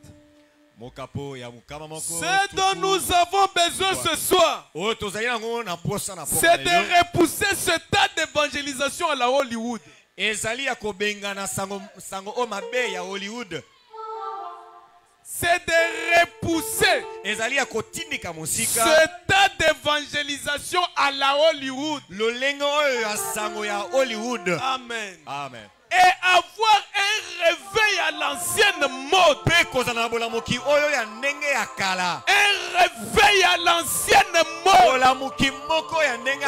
Ce dont nous avons besoin ce soir, c'est de repousser ce tas d'évangélisation à la Hollywood. C'est de repousser ce tas d'évangélisation à la Hollywood. Amen. Amen. Et avoir un réveil à l'ancienne mode. Un réveil à l'ancienne mode.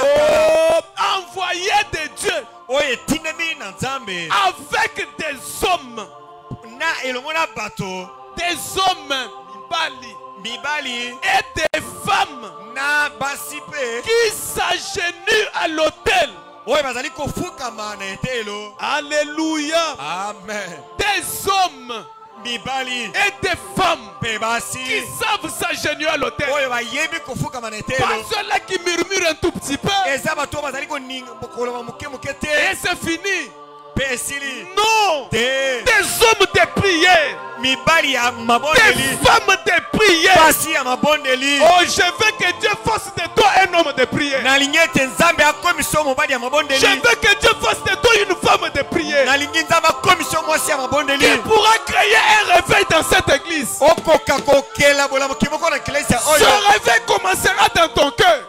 Oh, envoyé de Dieu avec des hommes. Des hommes Bibali et des femmes qui s'agenouillent à l'autel. Alléluia. Amen. Des hommes et des femmes qui savent s'agenouiller à l'autel. Pas ceux-là qui murmurent un tout petit peu. Et Et c'est fini. pesili Non. te Des hommes de prière. mibali ya Des mabondeli femmes de prière. pasi ya mabondeli. Oh, je veux que Dieu fasse de toi un homme de prière. nalingi ete nzambe akomisa mobali ya mabondeli. Je veux que Dieu fasse de toi une femme de prière. nalingi nzambe akomisa mwasi ya mabondeli. Qui pourra créer un réveil dans cette église. okoka kokela bolamuki moko na eklezia Ce oyo réveil commencera dans ton cœur.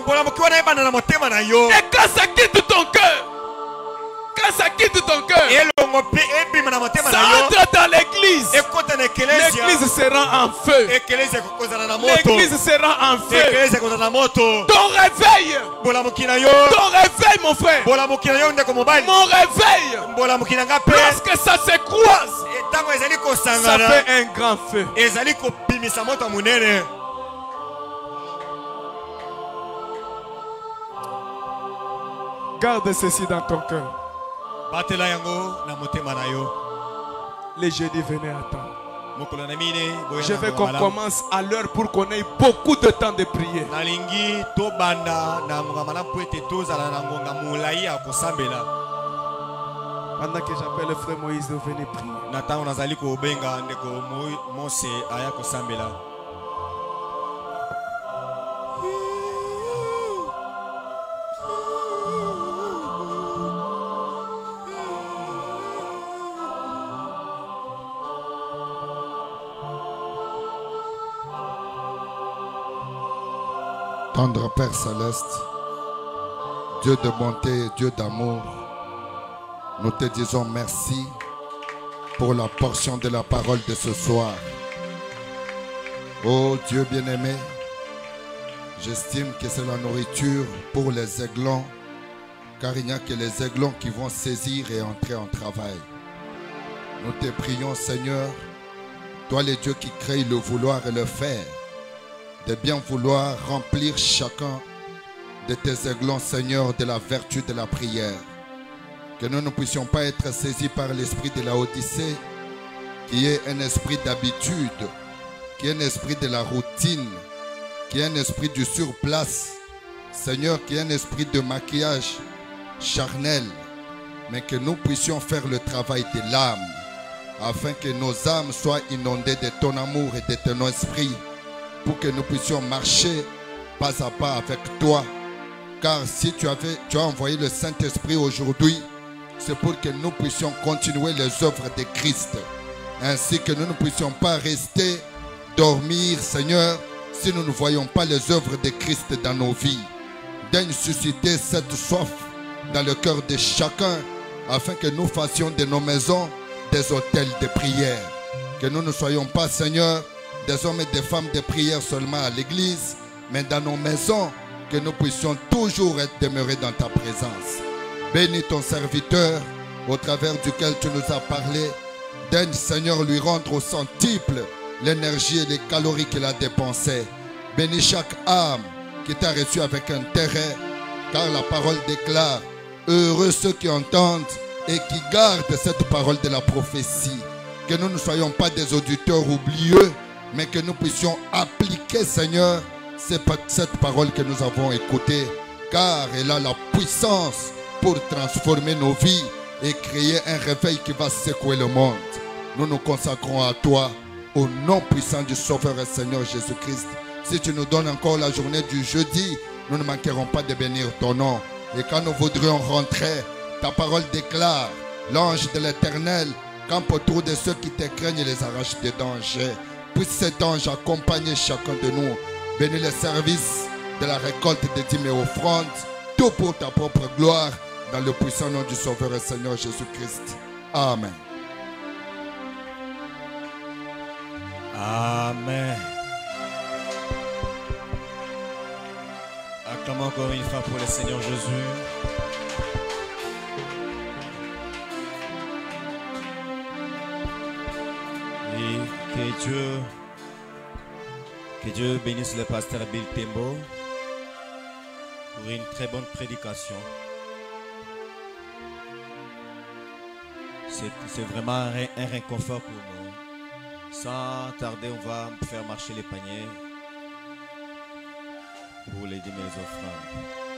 bolamuki wana ebanda na motema na yo. Et quand ça quitte ton cœur, quand ça quitte ton cœur, elongo mpe ebima na motema ça na yo. entre dans l'église. ekota na eklezia. L'église sera en feu. eklezia ekokozala na moto. L'église sera en feu. eklezia ekozala na moto. Ton réveil, bolamuki na yo. ton réveil, mon frère, bolamuki na yo ndeko mobali. mon réveil, bolamuki na nga mpe lorsque ça se croise, ntango ezali ça kosangana fait un grand feu. ezali kopimisa moto ya monene. Garde ceci dans ton cœur. batela yango na motema na yo. Les jeudis venaient à temps. mokolo na mine boya Je na veux yango qu'on malamu. commence à l'heure pour qu'on ait beaucoup de temps de prière. nalingi tobanda na ngonga malamu po ete tozala na ngonga molai ya kosambela. Pendant que j'appelle le frère Moïse de venir prier. na ntango nazali kobenga ndeko mose aya kosambela. Tendre Père Céleste, Dieu de bonté et Dieu d'amour, nous te disons merci pour la portion de la parole de ce soir. Oh Dieu bien-aimé, j'estime que c'est la nourriture pour les aiglons, car il n'y a que les aiglons qui vont saisir et entrer en travail. Nous te prions Seigneur, toi le Dieu qui crée le vouloir et le faire, de bien vouloir remplir chacun de tes aiglons, Seigneur, de la vertu de la prière. Que nous ne puissions pas être saisis par l'esprit de la Odyssée, qui est un esprit d'habitude, qui est un esprit de la routine, qui est un esprit du surplace, Seigneur, qui est un esprit de maquillage charnel, mais que nous puissions faire le travail de l'âme, afin que nos âmes soient inondées de ton amour et de ton esprit, pour que nous puissions marcher pas à pas avec toi. Car si tu as envoyé le Saint-Esprit aujourd'hui, c'est pour que nous puissions continuer les œuvres de Christ. Ainsi que nous ne puissions pas rester, dormir, Seigneur, si nous ne voyons pas les œuvres de Christ dans nos vies. Daigne susciter cette soif dans le cœur de chacun, afin que nous fassions de nos maisons des hôtels de prière. Que nous ne soyons pas, Seigneur, des hommes et des femmes de prière seulement à l'église, mais dans nos maisons, que nous puissions toujours être demeurés dans ta présence. Bénis ton serviteur au travers duquel tu nous as parlé. Daigne, Seigneur, lui rendre au centuple l'énergie et les calories qu'il a dépensées. Bénis chaque âme qui t'a reçu avec intérêt, car la parole déclare: heureux ceux qui entendent et qui gardent cette parole de la prophétie. Que nous ne soyons pas des auditeurs oublieux, mais que nous puissions appliquer, Seigneur, cette parole que nous avons écoutée, car elle a la puissance pour transformer nos vies et créer un réveil qui va secouer le monde. Nous nous consacrons à toi, au nom puissant du Sauveur et Seigneur Jésus-Christ. Si tu nous donnes encore la journée du jeudi, nous ne manquerons pas de bénir ton nom. Et quand nous voudrions rentrer, ta parole déclare: l'ange de l'Éternel campe autour de ceux qui te craignent et les arrache des dangers. Puisse cet ange accompagner chacun de nous. Bénis le service de la récolte des dîmes et offrandes, tout pour ta propre gloire, dans le puissant nom du Sauveur et Seigneur Jésus-Christ. Amen. Amen. Acclamons encore une fois pour le Seigneur Jésus. Et que Dieu bénisse le pasteur Bill Tembo pour une très bonne prédication. C'est vraiment un réconfort pour nous. Sans tarder, on va faire marcher les paniers pour les dîmes et les offrandes.